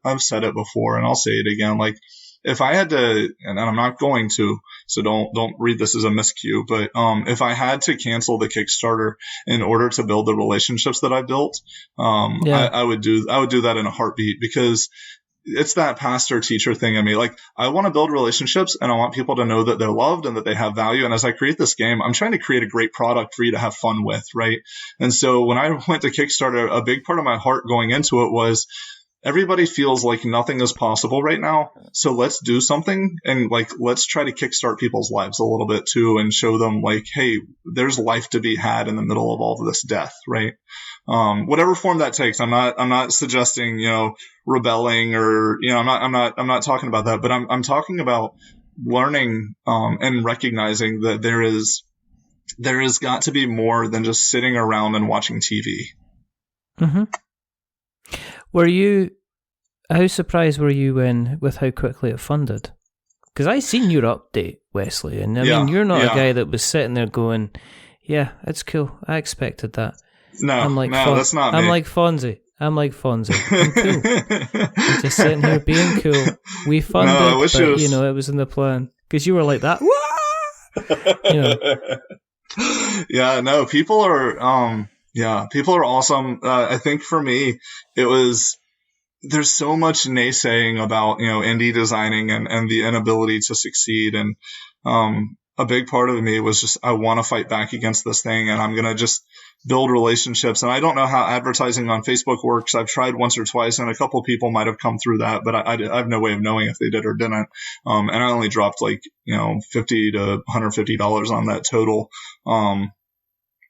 I've said it before and I'll say it again. Like, if I had to, and I'm not going to, so don't read this as a miscue, but if I had to cancel the Kickstarter in order to build the relationships that I built, I would do that in a heartbeat, because it's that pastor teacher thing in me. Like, I want to build relationships and I want people to know that they're loved and that they have value. And as I create this game, I'm trying to create a great product for you to have fun with, right? And so when I went to Kickstarter, a big part of my heart going into it was, everybody feels like nothing is possible right now. So let's do something and let's try to kickstart people's lives a little bit too, and show them hey, there's life to be had in the middle of all of this death, right? Whatever form that takes. I'm not suggesting, rebelling or, I'm not talking about that, but I'm talking about learning, and recognizing that there is got to be more than just sitting around and watching TV. Mm-hmm. How surprised were you with how quickly it funded? Because I seen your update, Wesley, and I mean, you're not a guy that was sitting there going, yeah, it's cool, I expected that. No, that's not me. I'm like Fonzie. I'm cool. I'm just sitting here being cool. We funded, but, it was in the plan. Because you were like that. Yeah, no, people are... people are awesome. I think for me, there's so much naysaying about, indie designing and the inability to succeed. And a big part of me was just, I want to fight back against this thing, and I'm going to just build relationships. And I don't know how advertising on Facebook works. I've tried once or twice, and a couple people might have come through that, but I have no way of knowing if they did or didn't. And I only dropped $50 to $150 on that total.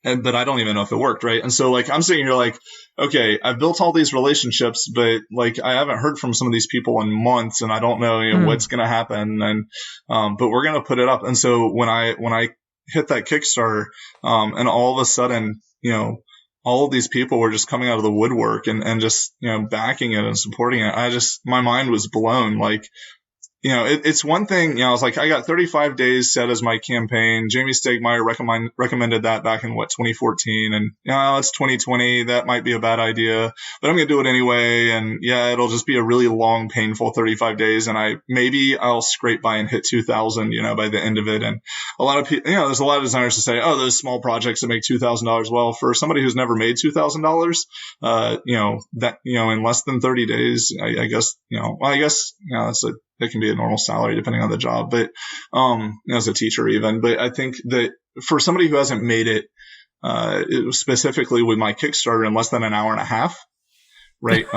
But I don't even know if it worked, right? And so, I'm sitting here okay, I've built all these relationships, but, I haven't heard from some of these people in months, and I don't know, what's going to happen. And, but we're going to put it up. And so when I hit that Kickstarter, and all of a sudden, all of these people were just coming out of the woodwork and just, backing it and supporting it. My mind was blown. It's one thing, I was I got 35 days set as my campaign. Jamie Stegmeyer recommended that back in 2014. And it's 2020. That might be a bad idea, but I'm going to do it anyway. And it'll just be a really long, painful 35 days. And I'll scrape by and hit 2,000, by the end of it. And a lot of people, there's a lot of designers to say, oh, those small projects that make $2,000. Well, for somebody who's never made $2,000, that, in less than 30 days, I guess, it can be a normal salary depending on the job, but as a teacher even. But I think that for somebody who hasn't made it specifically with my Kickstarter in less than an hour and a half, right?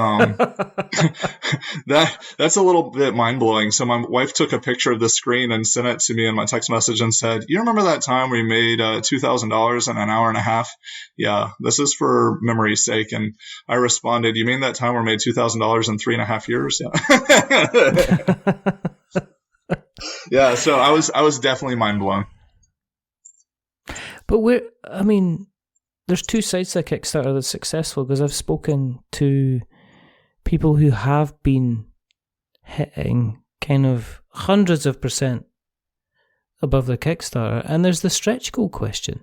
That's a little bit mind blowing. So my wife took a picture of the screen and sent it to me in my text message and said, "You remember that time we made $2,000 in an hour and a half?" Yeah, this is for memory's sake. And I responded, "You mean that time we made $2,000 in 3.5 years?" Yeah. Yeah. So I was definitely mind blown. But there's two sides to Kickstarter that's successful, because I've spoken to people who have been hitting kind of hundreds of % above the Kickstarter, and there's the stretch goal question.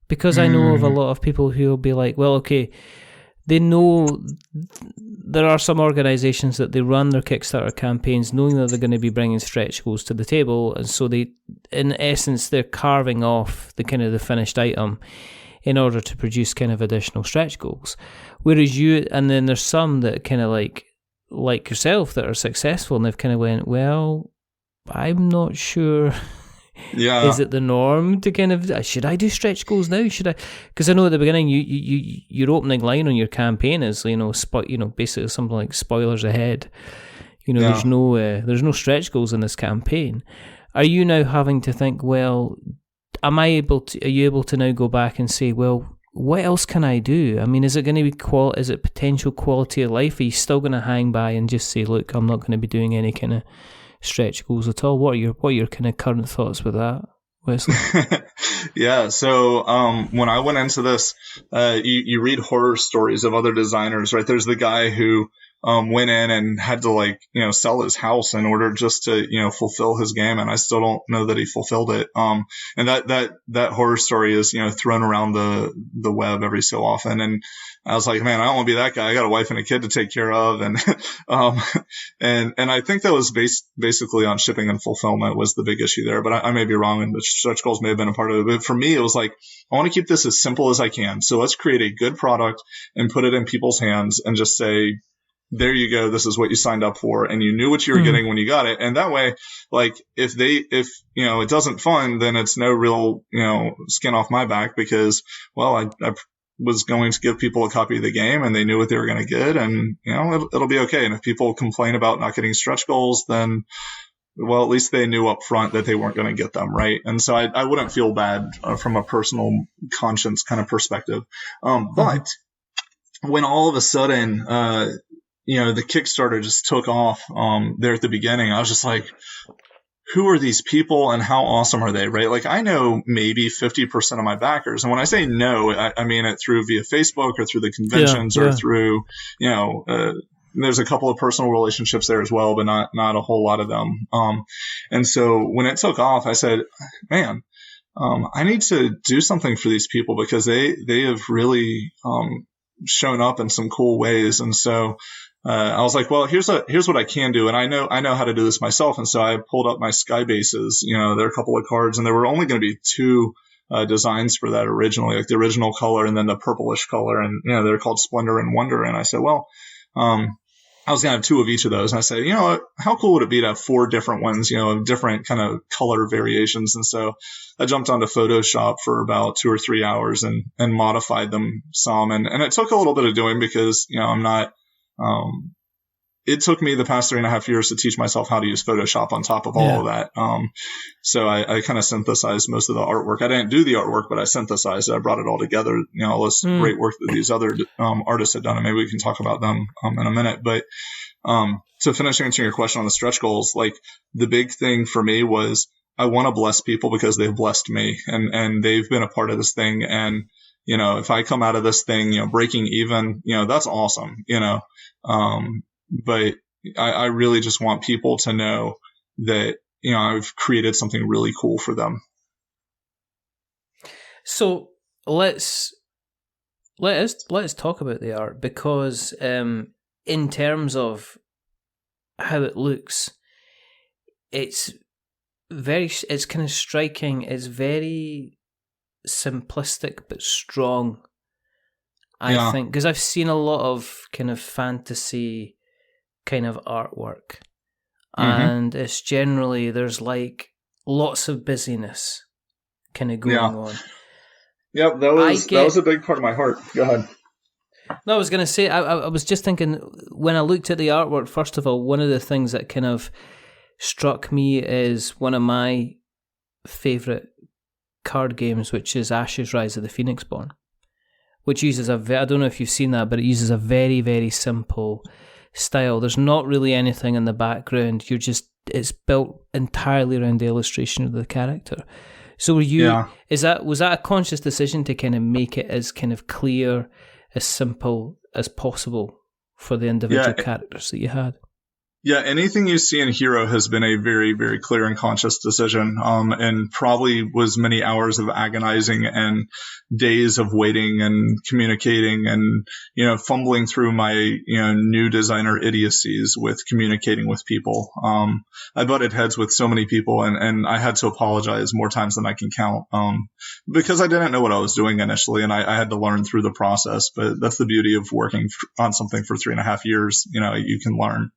Because I know of a lot of people who will be like, well, okay, they know there are some organizations that they run their Kickstarter campaigns knowing that they're going to be bringing stretch goals to the table, and so they, in essence, they're carving off the finished item in order to produce kind of additional stretch goals. Whereas and then there's some that kind of like yourself that are successful, and they've kind of went, well, I'm not sure. Yeah. Is it the norm to kind of, should I do stretch goals now? Should I? Because I know at the beginning your opening line on your campaign is, basically something like spoilers ahead. There's no stretch goals in this campaign. Are you now having to think, well, are you able to now go back and say, well, what else can I do? I mean, is it going to be is it potential quality of life? Are you still going to hang by and just say, look, I'm not going to be doing any kind of stretch goals at all? What are your kind of current thoughts with that, Wesley? Yeah. So when I went into this, you read horror stories of other designers, right? There's the guy who went in and had to sell his house in order just to, fulfill his game. And I still don't know that he fulfilled it. And that horror story is, thrown around the web every so often. And I was like, man, I don't want to be that guy. I got a wife and a kid to take care of. And, and I think that was basically on shipping and fulfillment was the big issue there, but I may be wrong, and the stretch goals may have been a part of it. But for me, it was like, I want to keep this as simple as I can. So let's create a good product and put it in people's hands and just say, there you go. This is what you signed up for. And you knew what you were getting when you got it. And that way, if it doesn't fund, then it's no real, skin off my back because, well, I was going to give people a copy of the game and they knew what they were going to get, and it'll be okay. And if people complain about not getting stretch goals, then well, at least they knew up front that they weren't going to get them, right? And so I wouldn't feel bad from a personal conscience kind of perspective. But when all of a sudden the Kickstarter just took off there at the beginning, I was just like, who are these people and how awesome are they, right? Like, I know maybe 50% of my backers. And when I say no, I mean it through via Facebook or through the conventions or through, there's a couple of personal relationships there as well, but not a whole lot of them. And so when it took off, I said, man, I need to do something for these people because they have really shown up in some cool ways. And so I was like, well, here's what I can do. And I know how to do this myself. And so I pulled up my Sky Bases, there are a couple of cards, and there were only going to be two designs for that originally, like the original color and then the purplish color. And, they're called Splendor and Wonder. And I said, well, I was going to have two of each of those. And I said, how cool would it be to have four different ones, different kind of color variations. And so I jumped onto Photoshop for about 2 or 3 hours and modified them some. And it took a little bit of doing because, I'm not, it took me the past 3.5 years to teach myself how to use Photoshop on top of all of that. So I kind of synthesized most of the artwork. I didn't do the artwork, but I synthesized it. I brought it all together, all this great work that these other artists had done. And maybe we can talk about them in a minute. But to finish answering your question on the stretch goals, like the big thing for me was I want to bless people because they've blessed me and they've been a part of this thing. And, if I come out of this thing, breaking even, that's awesome, but I really just want people to know that, I've created something really cool for them. So let's talk about the art because in terms of how it looks, it's kind of striking. It's very simplistic but strong, I think, because I've seen a lot of kind of fantasy kind of artwork, and it's generally there's like lots of busyness kind of going on. Yep, that was a big part of my heart. Go ahead. No, I was going to say, I was just thinking, when I looked at the artwork, first of all, one of the things that kind of struck me is one of my favourite card games, which is Ashes: Rise of the Phoenix Born, which uses I don't know if you've seen that, but it uses a very, very simple style. There's not really anything in the background. It's built entirely around the illustration of the character. So was that a conscious decision to kind of make it as kind of clear, as simple as possible for the individual characters that you had? Yeah, anything you see in Hero has been a very, very clear and conscious decision, and probably was many hours of agonizing and days of waiting and communicating and, fumbling through my, new designer idiocies with communicating with people. I butted heads with so many people and I had to apologize more times than I can count, because I didn't know what I was doing initially, and I had to learn through the process. But that's the beauty of working on something for 3.5 years. You can learn.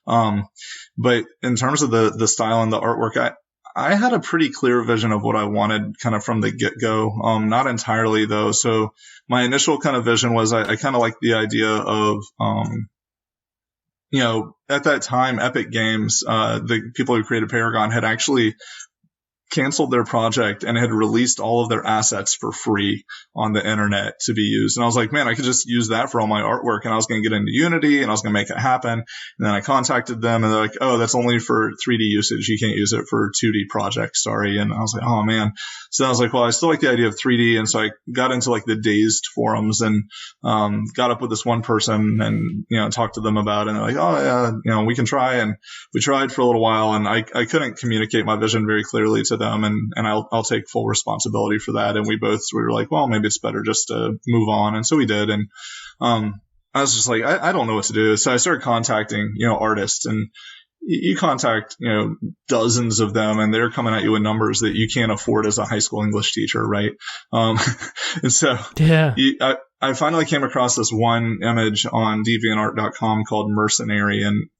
But in terms of the style and the artwork, I had a pretty clear vision of what I wanted kind of from the get-go. Not entirely though. So my initial kind of vision was I kind of liked the idea of, at that time, Epic Games, the people who created Paragon had actually canceled their project and had released all of their assets for free on the internet to be used. And I was like, man, I could just use that for all my artwork. And I was going to get into Unity and I was going to make it happen. And then I contacted them and they're like, oh, that's only for 3D usage. You can't use it for 2D projects. Sorry. And I was like, oh man. So I was like, well, I still like the idea of 3D. And so I got into like the Dazed forums and got up with this one person and, talked to them about it. And they're like, oh yeah, we can try. And we tried for a little while and I couldn't communicate my vision very clearly to them. And I'll take full responsibility for that. And we were like, well, maybe it's better just to move on. And so we did. And I was just like, I don't know what to do. So I started contacting, artists, and you contact, dozens of them, and they're coming at you with numbers that you can't afford as a high school English teacher, right? And so yeah, I finally came across this one image on DeviantArt.com called Mercenary, and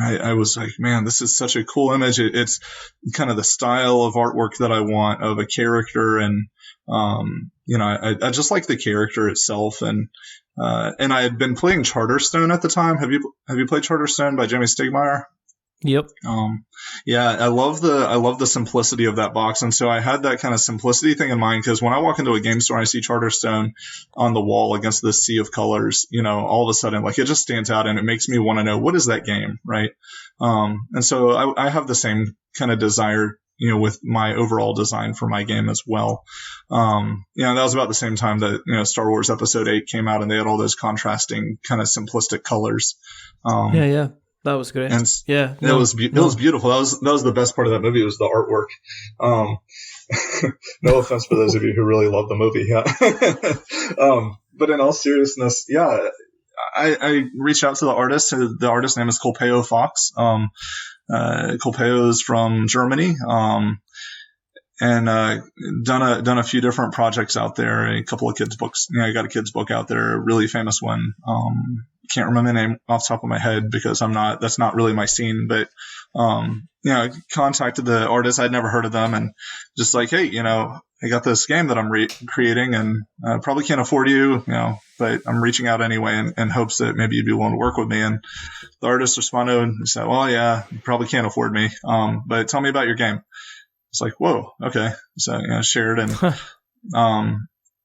I was like, man, this is such a cool image. It's kind of the style of artwork that I want of a character, and I just like the character itself, and I had been playing Charterstone at the time. Have you played Charterstone by Jimmy Stegmaier? Yep. Yeah, I love the simplicity of that box. And so I had that kind of simplicity thing in mind, because when I walk into a game store and I see Charterstone on the wall against this sea of colors, all of a sudden, like, it just stands out and it makes me want to know, what is that game, right? And so I have the same kind of desire, with my overall design for my game as well. That was about the same time that, Star Wars Episode 8 came out, and they had all those contrasting kind of simplistic colors. Yeah. That was great. And it was beautiful. That was the best part of that movie, was the artwork. No offense for those of you who really love the movie. Yeah. But in all seriousness, yeah, I reached out to the artist. The artist's name is Colpeo Fox. Colpeo is from Germany. And done a few different projects out there, a couple of kids' books. I got a kids' book out there, a really famous one. Can't remember the name off the top of my head because that's not really my scene. But I contacted the artist. I'd never heard of them, and just like, hey, I got this game that I'm creating, and I probably can't afford you, but I'm reaching out anyway in hopes that maybe you'd be willing to work with me. And the artist responded and said, well, yeah, you probably can't afford me, but tell me about your game. It's like, whoa, okay. So, shared, and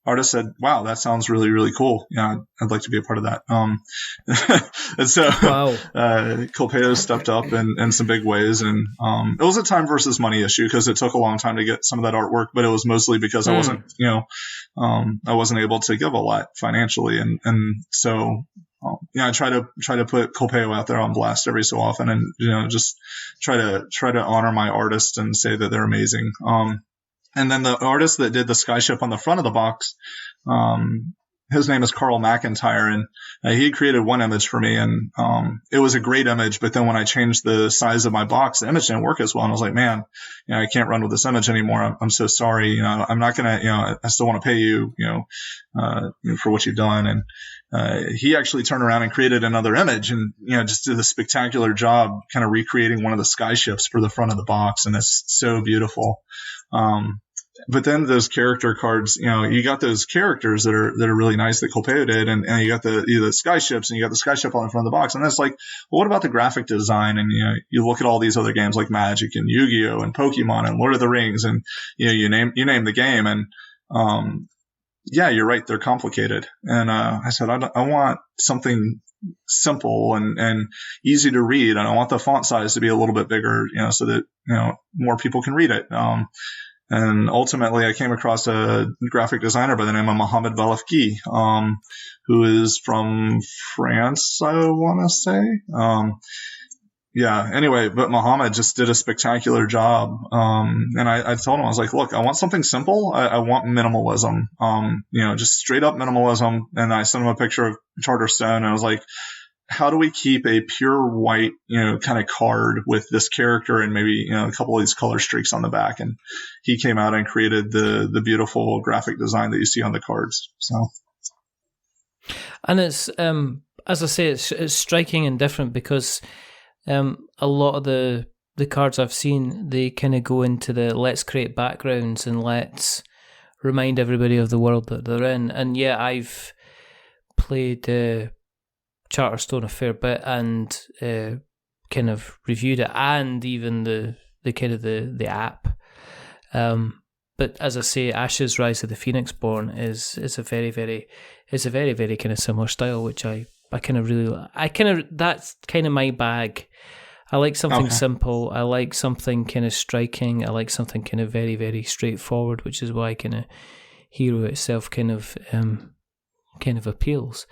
artist said, wow, that sounds really, really cool. I'd like to be a part of that. And so wow. Colpeo stepped up in some big ways, and it was a time versus money issue because it took a long time to get some of that artwork, but it was mostly because I wasn't, I wasn't able to give a lot financially, and so. I try to put Colpeo out there on blast every so often, and just try to honor my artists and say that they're amazing. And then the artist that did the skyship on the front of the box, his name is Carl McIntyre, and he created one image for me, and it was a great image. But then when I changed the size of my box, the image didn't work as well, and I was like, man, I can't run with this image anymore. I'm so sorry. I'm not gonna. I still want to pay you, for what you've done. And he actually turned around and created another image, and just did a spectacular job kind of recreating one of the skyships for the front of the box, and it's so beautiful. But then those character cards, you got those characters that are really nice that Colpeo did, and you got the skyships, and you got the skyship on the front of the box, and it's like, well, what about the graphic design? And you look at all these other games like Magic and Yu-Gi-Oh and Pokemon and Lord of the Rings, and you name the game, and yeah, you're right, they're complicated. And I said, I want something simple and easy to read, and I want the font size to be a little bit bigger, so that more people can read it. And ultimately, I came across a graphic designer by the name of Mohamed Valafki, who is from France, I want to say. Yeah, anyway, but Mohamed just did a spectacular job. And I told him, I was like, look, I want something simple. I want minimalism, just straight up minimalism. And I sent him a picture of Charterstone, and I was like, how do we keep a pure white, kind of card with this character and maybe, a couple of these color streaks on the back? And he came out and created the beautiful graphic design that you see on the cards. So, and it's, as I say, it's striking and different because, a lot of the cards I've seen, they kind of go into the let's create backgrounds and let's remind everybody of the world that they're in. And yeah, I've played, Charterstone a fair bit and kind of reviewed it, and even the kind of the app But as I say, Ashes: Rise of the Phoenix Born is a very, very kind of similar style, which I kind of really, that's kind of my bag. I like something simple. I like something kind of striking. I like something kind of very, very straightforward, which is why kind of Hero itself kind of appeals.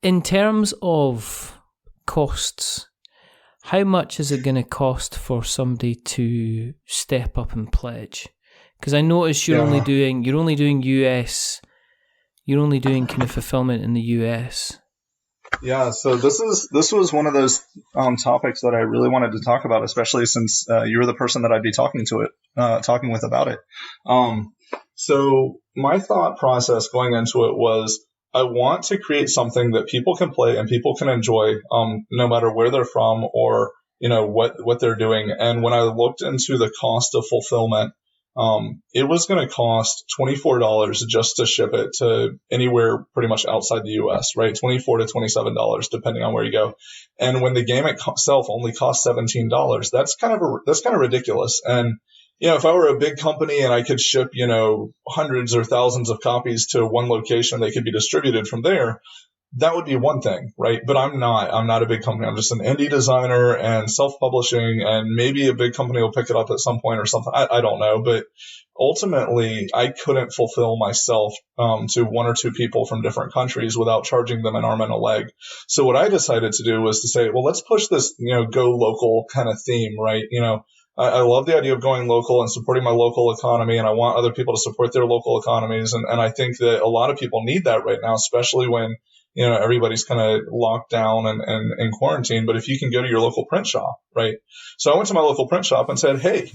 In terms of costs, how much is it going to cost for somebody to step up and pledge? Because I noticed you're only doing US, you're only doing kind of fulfillment in the US. Yeah, so this was one of those topics that I really wanted to talk about, especially since you were the person that I'd be talking with about it. So my thought process going into it was, I want to create something that people can play and people can enjoy, no matter where they're from or what they're doing. And when I looked into the cost of fulfillment, it was going to cost $24 just to ship it to anywhere pretty much outside the US, right? $24 to $27, depending on where you go. And when the game itself only costs $17, that's kind of ridiculous. And, if I were a big company and I could ship, hundreds or thousands of copies to one location, they could be distributed from there. That would be one thing, right? But I'm not a big company. I'm just an indie designer and self-publishing, and maybe a big company will pick it up at some point or something. I don't know. But ultimately, I couldn't fulfill myself to one or two people from different countries without charging them an arm and a leg. So what I decided to do was to say, well, let's push this, go local kind of theme, right? I love the idea of going local and supporting my local economy, and I want other people to support their local economies. And I think that a lot of people need that right now, especially when everybody's kind of locked down and quarantined. But if you can go to your local print shop, right? So I went to my local print shop and said, hey,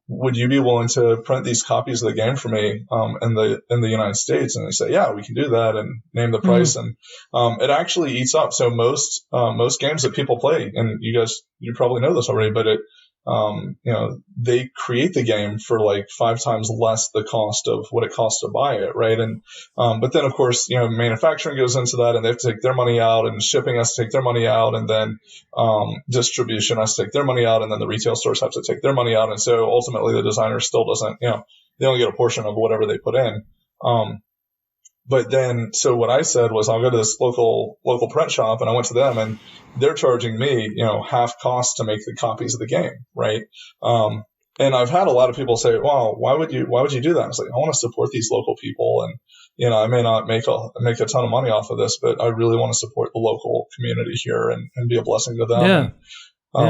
would you be willing to print these copies of the game for me in the United States? And they say, yeah, we can do that, and name the price. And it actually eats up. So most games that people play, and you probably know this already, but they create the game for like 5 times less the cost of what it costs to buy it, right? And but then of course manufacturing goes into that, and they have to take their money out, and shipping has to take their money out, and then distribution has to take their money out, and then the retail stores have to take their money out, and so ultimately the designer still doesn't, they only get a portion of whatever they put in. But then, so what I said was, I'll go to this local print shop, and I went to them, and they're charging me, half cost to make the copies of the game, right? And I've had a lot of people say, "Well, why would you do that?" I was like, I want to support these local people, and I may not make a ton of money off of this, but I really want to support the local community here and be a blessing to them. Yeah.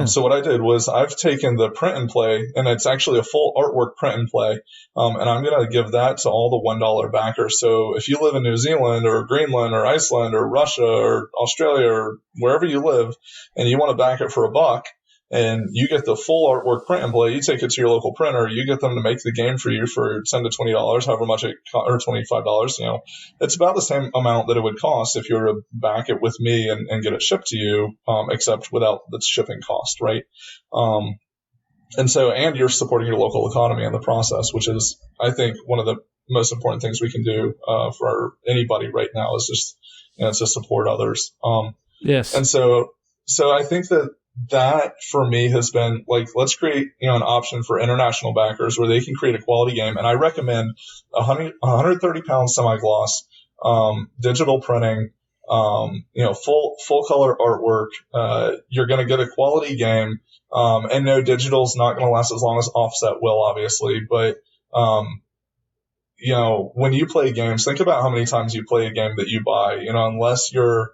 So what I did was, I've taken the print and play, and it's actually a full artwork print and play, and I'm going to give that to all the $1 backers. So if you live in New Zealand or Greenland or Iceland or Russia or Australia or wherever you live, and you want to back it for $1, and you get the full artwork print and play, you take it to your local printer, you get them to make the game for you for $10 to $20, however much or $25, it's about the same amount that it would cost if you were to back it with me and get it shipped to you, except without the shipping cost, right? And you're supporting your local economy in the process, which is, I think, one of the most important things we can do for anybody right now is just, to support others. Yes. And so I think that for me has been like, let's create, an option for international backers where they can create a quality game. And I recommend 130 pound semi-gloss, digital printing, full color artwork. You're going to get a quality game. And no, digital's not going to last as long as offset will, obviously. But, when you play games, think about how many times you play a game that you buy, unless you're,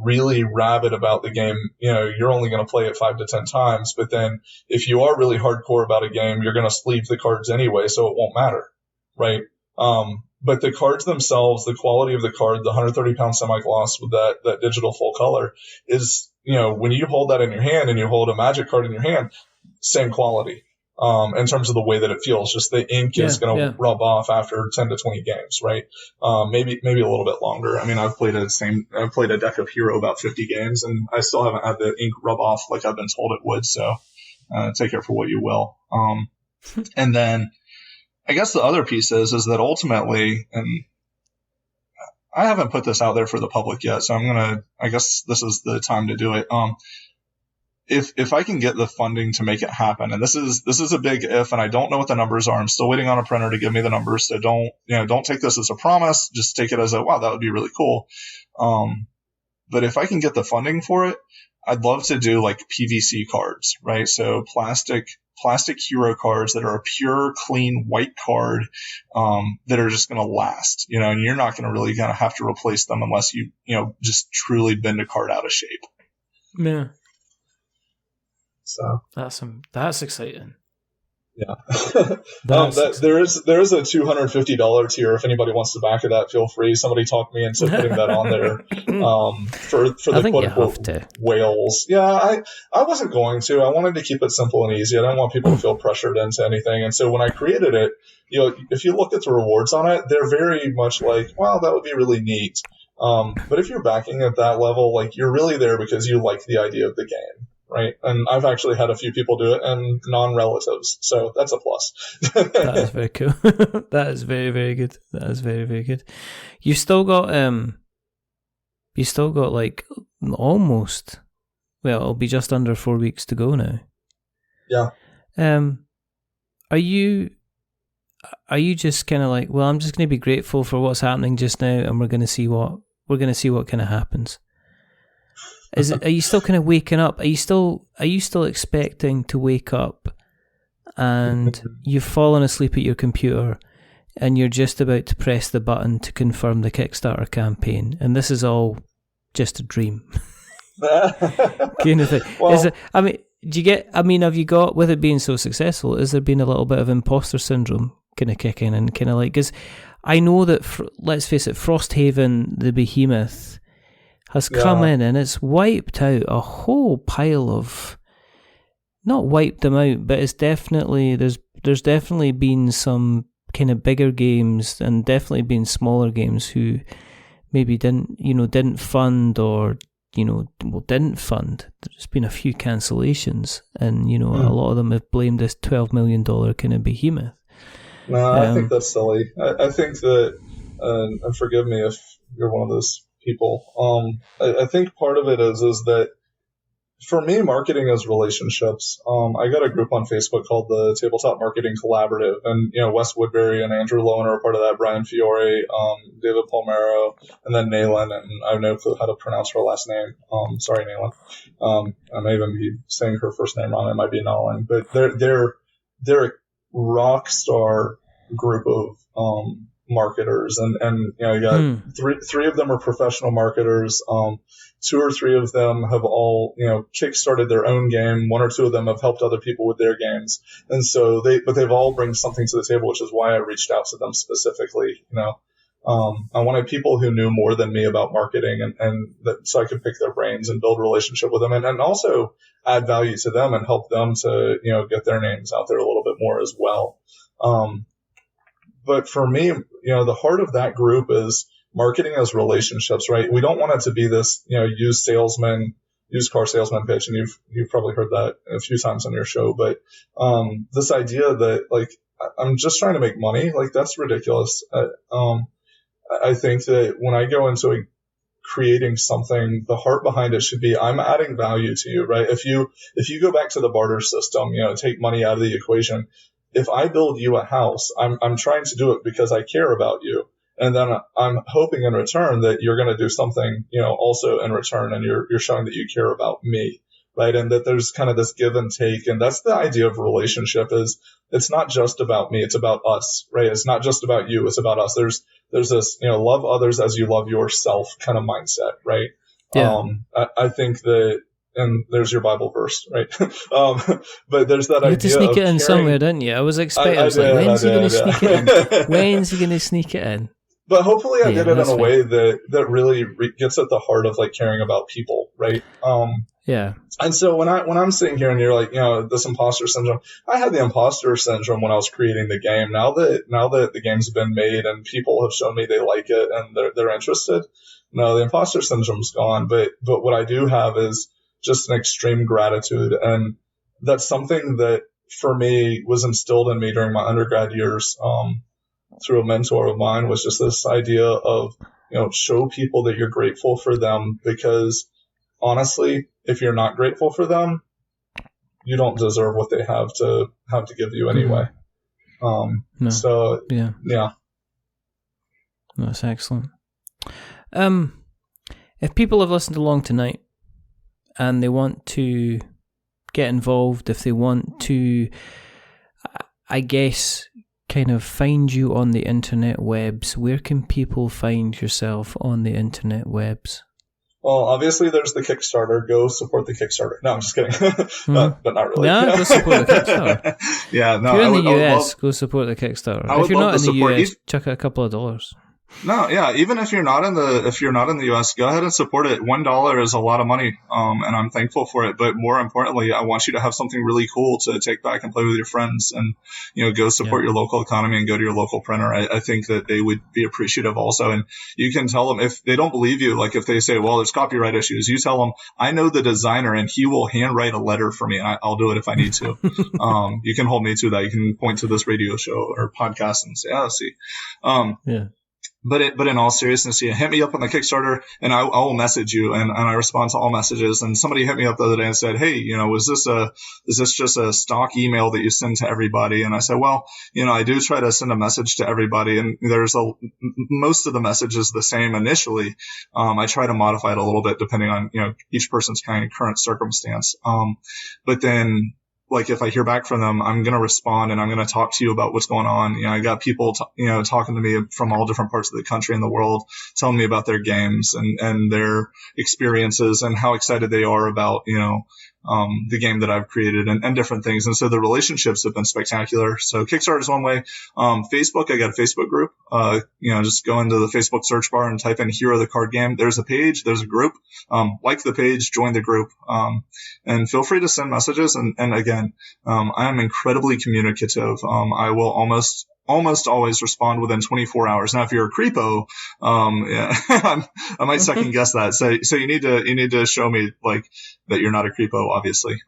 really rabid about the game, you're only going to play it 5 to 10 times. But then if you are really hardcore about a game, you're going to sleeve the cards anyway, so it won't matter, right? But the cards themselves, the quality of the card, the 130 pound semi-gloss with that digital full color is, when you hold that in your hand and you hold a Magic card in your hand, same quality. In terms of the way that it feels, just the ink is going to rub off after 10 to 20 games, right? Maybe a little bit longer. I mean, I've played a deck of Hero about 50 games, and I still haven't had the ink rub off like I've been told it would. So, take it for what you will. And then I guess the other piece is that ultimately, and I haven't put this out there for the public yet, so I guess this is the time to do it. if I can get the funding to make it happen, and this is a big if, and I don't know what the numbers are. I'm still waiting on a printer to give me the numbers. So don't take this as a promise. Just take it as a, wow, that would be really cool. But if I can get the funding for it, I'd love to do like PVC cards, right? So plastic hero cards that are a pure, clean white card, that are just going to last, and you're not going to really kind of have to replace them unless you just truly bend a card out of shape. Yeah. So that's exciting. Yeah. There is a $250 tier. If anybody wants to back of that, feel free. Somebody talked me into putting that on there for the quote-unquote whales. Yeah, I wasn't going to. I wanted to keep it simple and easy. I didn't want people to feel pressured into anything. And so when I created it, if you look at the rewards on it, they're very much like, wow, that would be really neat. But if you're backing at that level, like, you're really there because you like the idea of the game. Right. And I've actually had a few people do it, and non-relatives. So that's a plus. That is very cool. That is very, very good. That is very, very good. You still got like almost, well, it'll be just under 4 weeks to go now. Yeah. Are you just kind of like, well, I'm just going to be grateful for what's happening just now, and we're going to see what kind of happens? Are you still kind of waking up? Are you still expecting to wake up and you've fallen asleep at your computer and you're just about to press the button to confirm the Kickstarter campaign, and this is all just a dream? Kind of thing. Well, have you got, with it being so successful, has there been a little bit of imposter syndrome kind of kicking in, kind of like, because I know that, let's face it, Frosthaven, the behemoth, has come in and it's wiped out a whole pile of, not wiped them out, but it's definitely, there's definitely been some kind of bigger games and definitely been smaller games who maybe didn't fund, or didn't fund. There's been a few cancellations, and a lot of them have blamed this $12 million kind of behemoth. No, I think that's silly. I think that, and forgive me if you're one of those people. I think part of it is that for me, marketing is relationships. I got a group on Facebook called the Tabletop Marketing Collaborative, and Wes Woodbury and Andrew Lowen are part of that. Brian Fiore, David Palmero, and then Naylan, and I have no clue how to pronounce her last name. Sorry, Naylan. I may even be saying her first name wrong. It might be Nolan, but they're a rock star group of marketers, and you got three of them are professional marketers. 2 or 3 of them have all kickstarted their own game. 1 or 2 of them have helped other people with their games, and so they've all bring something to the table, which is why I reached out to them specifically. I wanted people who knew more than me about marketing, and that, so I could pick their brains and build a relationship with them, and also add value to them and help them to get their names out there a little bit more as well. But for me, the heart of that group is marketing as relationships, right? We don't want it to be this, used car salesman pitch, and you've probably heard that a few times on your show. But this idea that, like, I'm just trying to make money, like, that's ridiculous. I think that when I go into creating something, the heart behind it should be, I'm adding value to you, right? If you go back to the barter system, take money out of the equation. If I build you a house, I'm trying to do it because I care about you. And then I'm hoping in return that you're going to do something, also in return, and you're showing that you care about me, right? And that there's kind of this give and take. And that's the idea of relationship, is it's not just about me, it's about us, right? It's not just about you, it's about us. There's this, love others as you love yourself kind of mindset, right? Yeah. I think that, and there's your Bible verse, right? But there's that idea. You had to sneak it in somewhere, didn't you? I was expecting, when's he going to sneak it in? When's he going to sneak it in? But hopefully I did it in a way that really gets at the heart of, like, caring about people, right? Yeah. And so when I'm sitting here and you're like, this imposter syndrome, I had the imposter syndrome when I was creating the game. Now that the game's been made and people have shown me they like it and they're interested, no, the imposter syndrome's gone. But what I do have is just an extreme gratitude, and that's something that for me was instilled in me during my undergrad years. Through a mentor of mine, was just this idea of, show people that you're grateful for them, because honestly, if you're not grateful for them, you don't deserve what they have to give you anyway. No. So yeah. That's excellent. If people have listened along tonight and they want to get involved, if they want to, I guess, kind of find you on the internet webs, where can people find yourself on the internet webs? Well, obviously there's the Kickstarter. Go support the Kickstarter. No, I'm just kidding. but not really. Yeah, go support the Kickstarter. Yeah, no. If you're in the US, go support the Kickstarter. If you're not in the US, chuck a couple of dollars. No, yeah. Even if you're not in the US, go ahead and support it. $1 is a lot of money, and I'm thankful for it. But more importantly, I want you to have something really cool to take back and play with your friends, and go support your local economy and go to your local printer. I think that they would be appreciative also. And you can tell them if they don't believe you, like if they say, "Well, there's copyright issues," you tell them, "I know the designer, and he will handwrite a letter for me. I'll do it if I need to." You can hold me to that. You can point to this radio show or podcast and say, "Oh, see." Yeah. But in all seriousness, hit me up on the Kickstarter, and I will message you, and I respond to all messages. And somebody hit me up the other day and said, "Hey, is this just a stock email that you send to everybody?" And I said, "Well, I do try to send a message to everybody, and most of the message is the same initially. I try to modify it a little bit depending on each person's kind of current circumstance. But then, like, if I hear back from them, I'm going to respond and I'm going to talk to you about what's going on. I got people, talking to me from all different parts of the country and the world, telling me about their games and their experiences and how excited they are about, the game that I've created and different things. And so the relationships have been spectacular. So Kickstarter is one way. Facebook, I got a Facebook group. Just go into the Facebook search bar and type in Hero the Card Game. There's a page, there's a group. Like the page, join the group. And feel free to send messages. And again, I am incredibly communicative. I will almost always respond within 24 hours. Now, if you're a creepo, I might second guess that. So you need to show me like that you're not a creepo, obviously.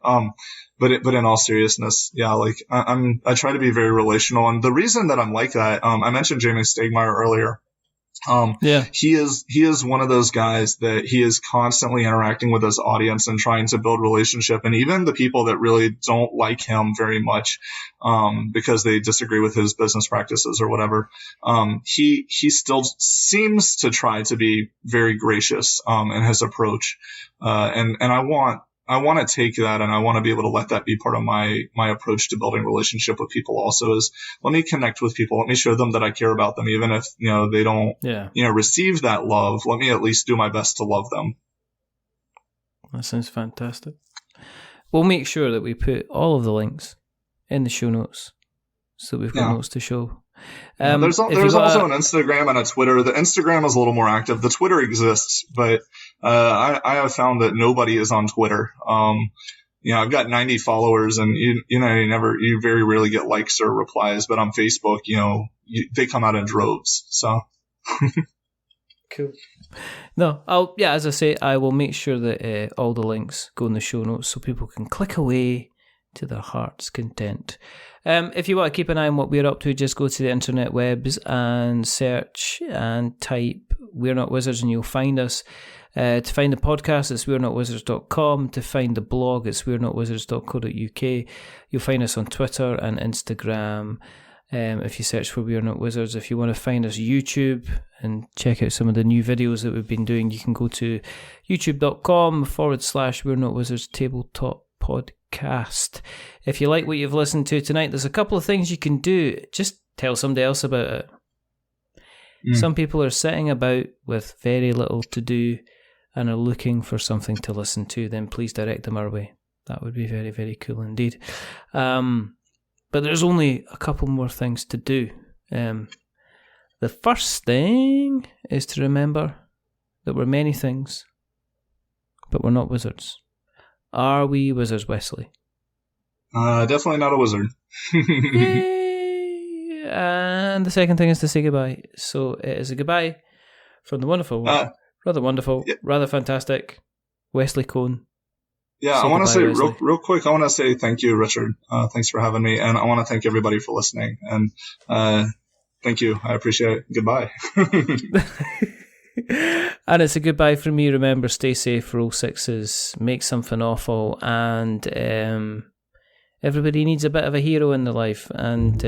But in all seriousness, I try to be very relational. And the reason that I'm like that, I mentioned Jamie Stegmaier earlier. He is one of those guys that he is constantly interacting with his audience and trying to build relationship. And even the people that really don't like him very much, because they disagree with his business practices or whatever, he still seems to try to be very gracious, in his approach. And I want to take that and I want to be able to let that be part of my approach to building relationship with people also is let me connect with people. Let me show them that I care about them. Even if, they don't, receive that love, let me at least do my best to love them. That sounds fantastic. We'll make sure that we put all of the links in the show notes so we've got notes to show. There's also an Instagram and a Twitter. The Instagram is a little more active. The Twitter exists, but I have found that nobody is on Twitter. I've got 90 followers, and you very rarely get likes or replies. But on Facebook, they come out in droves. So cool. No, as I say, I will make sure that all the links go in the show notes so people can click away to their heart's content. If you want to keep an eye on what we're up to, just go to the internet webs and search and type We're Not Wizards and you'll find us. To find the podcast, it's we'renotwizards.com. To find the blog, it's we'renotwizards.co.uk. You'll find us on Twitter and Instagram. If you search for We're Not Wizards. If you want to find us YouTube and check out some of the new videos that we've been doing, you can go to youtube.com/We're Not Wizards Tabletop Podcast. If you like what you've listened to tonight, there's a couple of things you can do. Just tell somebody else about it. Some people are sitting about with very little to do and are looking for something to listen to, then please direct them our way. That would be very, very cool indeed. But there's only a couple more things to do. The first thing is to remember that we're many things, but we're not wizards. Are we wizards, Wesley? Definitely not a wizard. Yay! And the second thing is to say goodbye. So it is a goodbye from the wonderful, rather fantastic Wesley Cone. Yeah, I want to say real quick, I want to say thank you, Richard. Thanks for having me. And I want to thank everybody for listening. And thank you. I appreciate it. Goodbye. And it's a goodbye from me. Remember, stay safe, roll sixes, make something awful, and everybody needs a bit of a hero in their life, and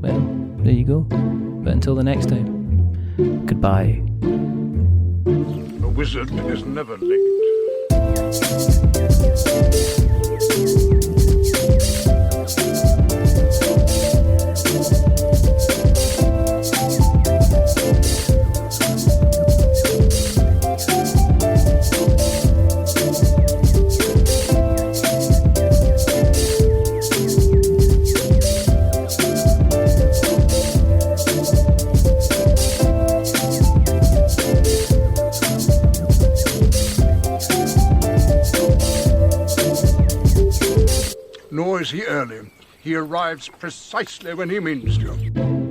well, there you go. But until the next time, goodbye. A wizard is never late. Nor is he early. He arrives precisely when he means to.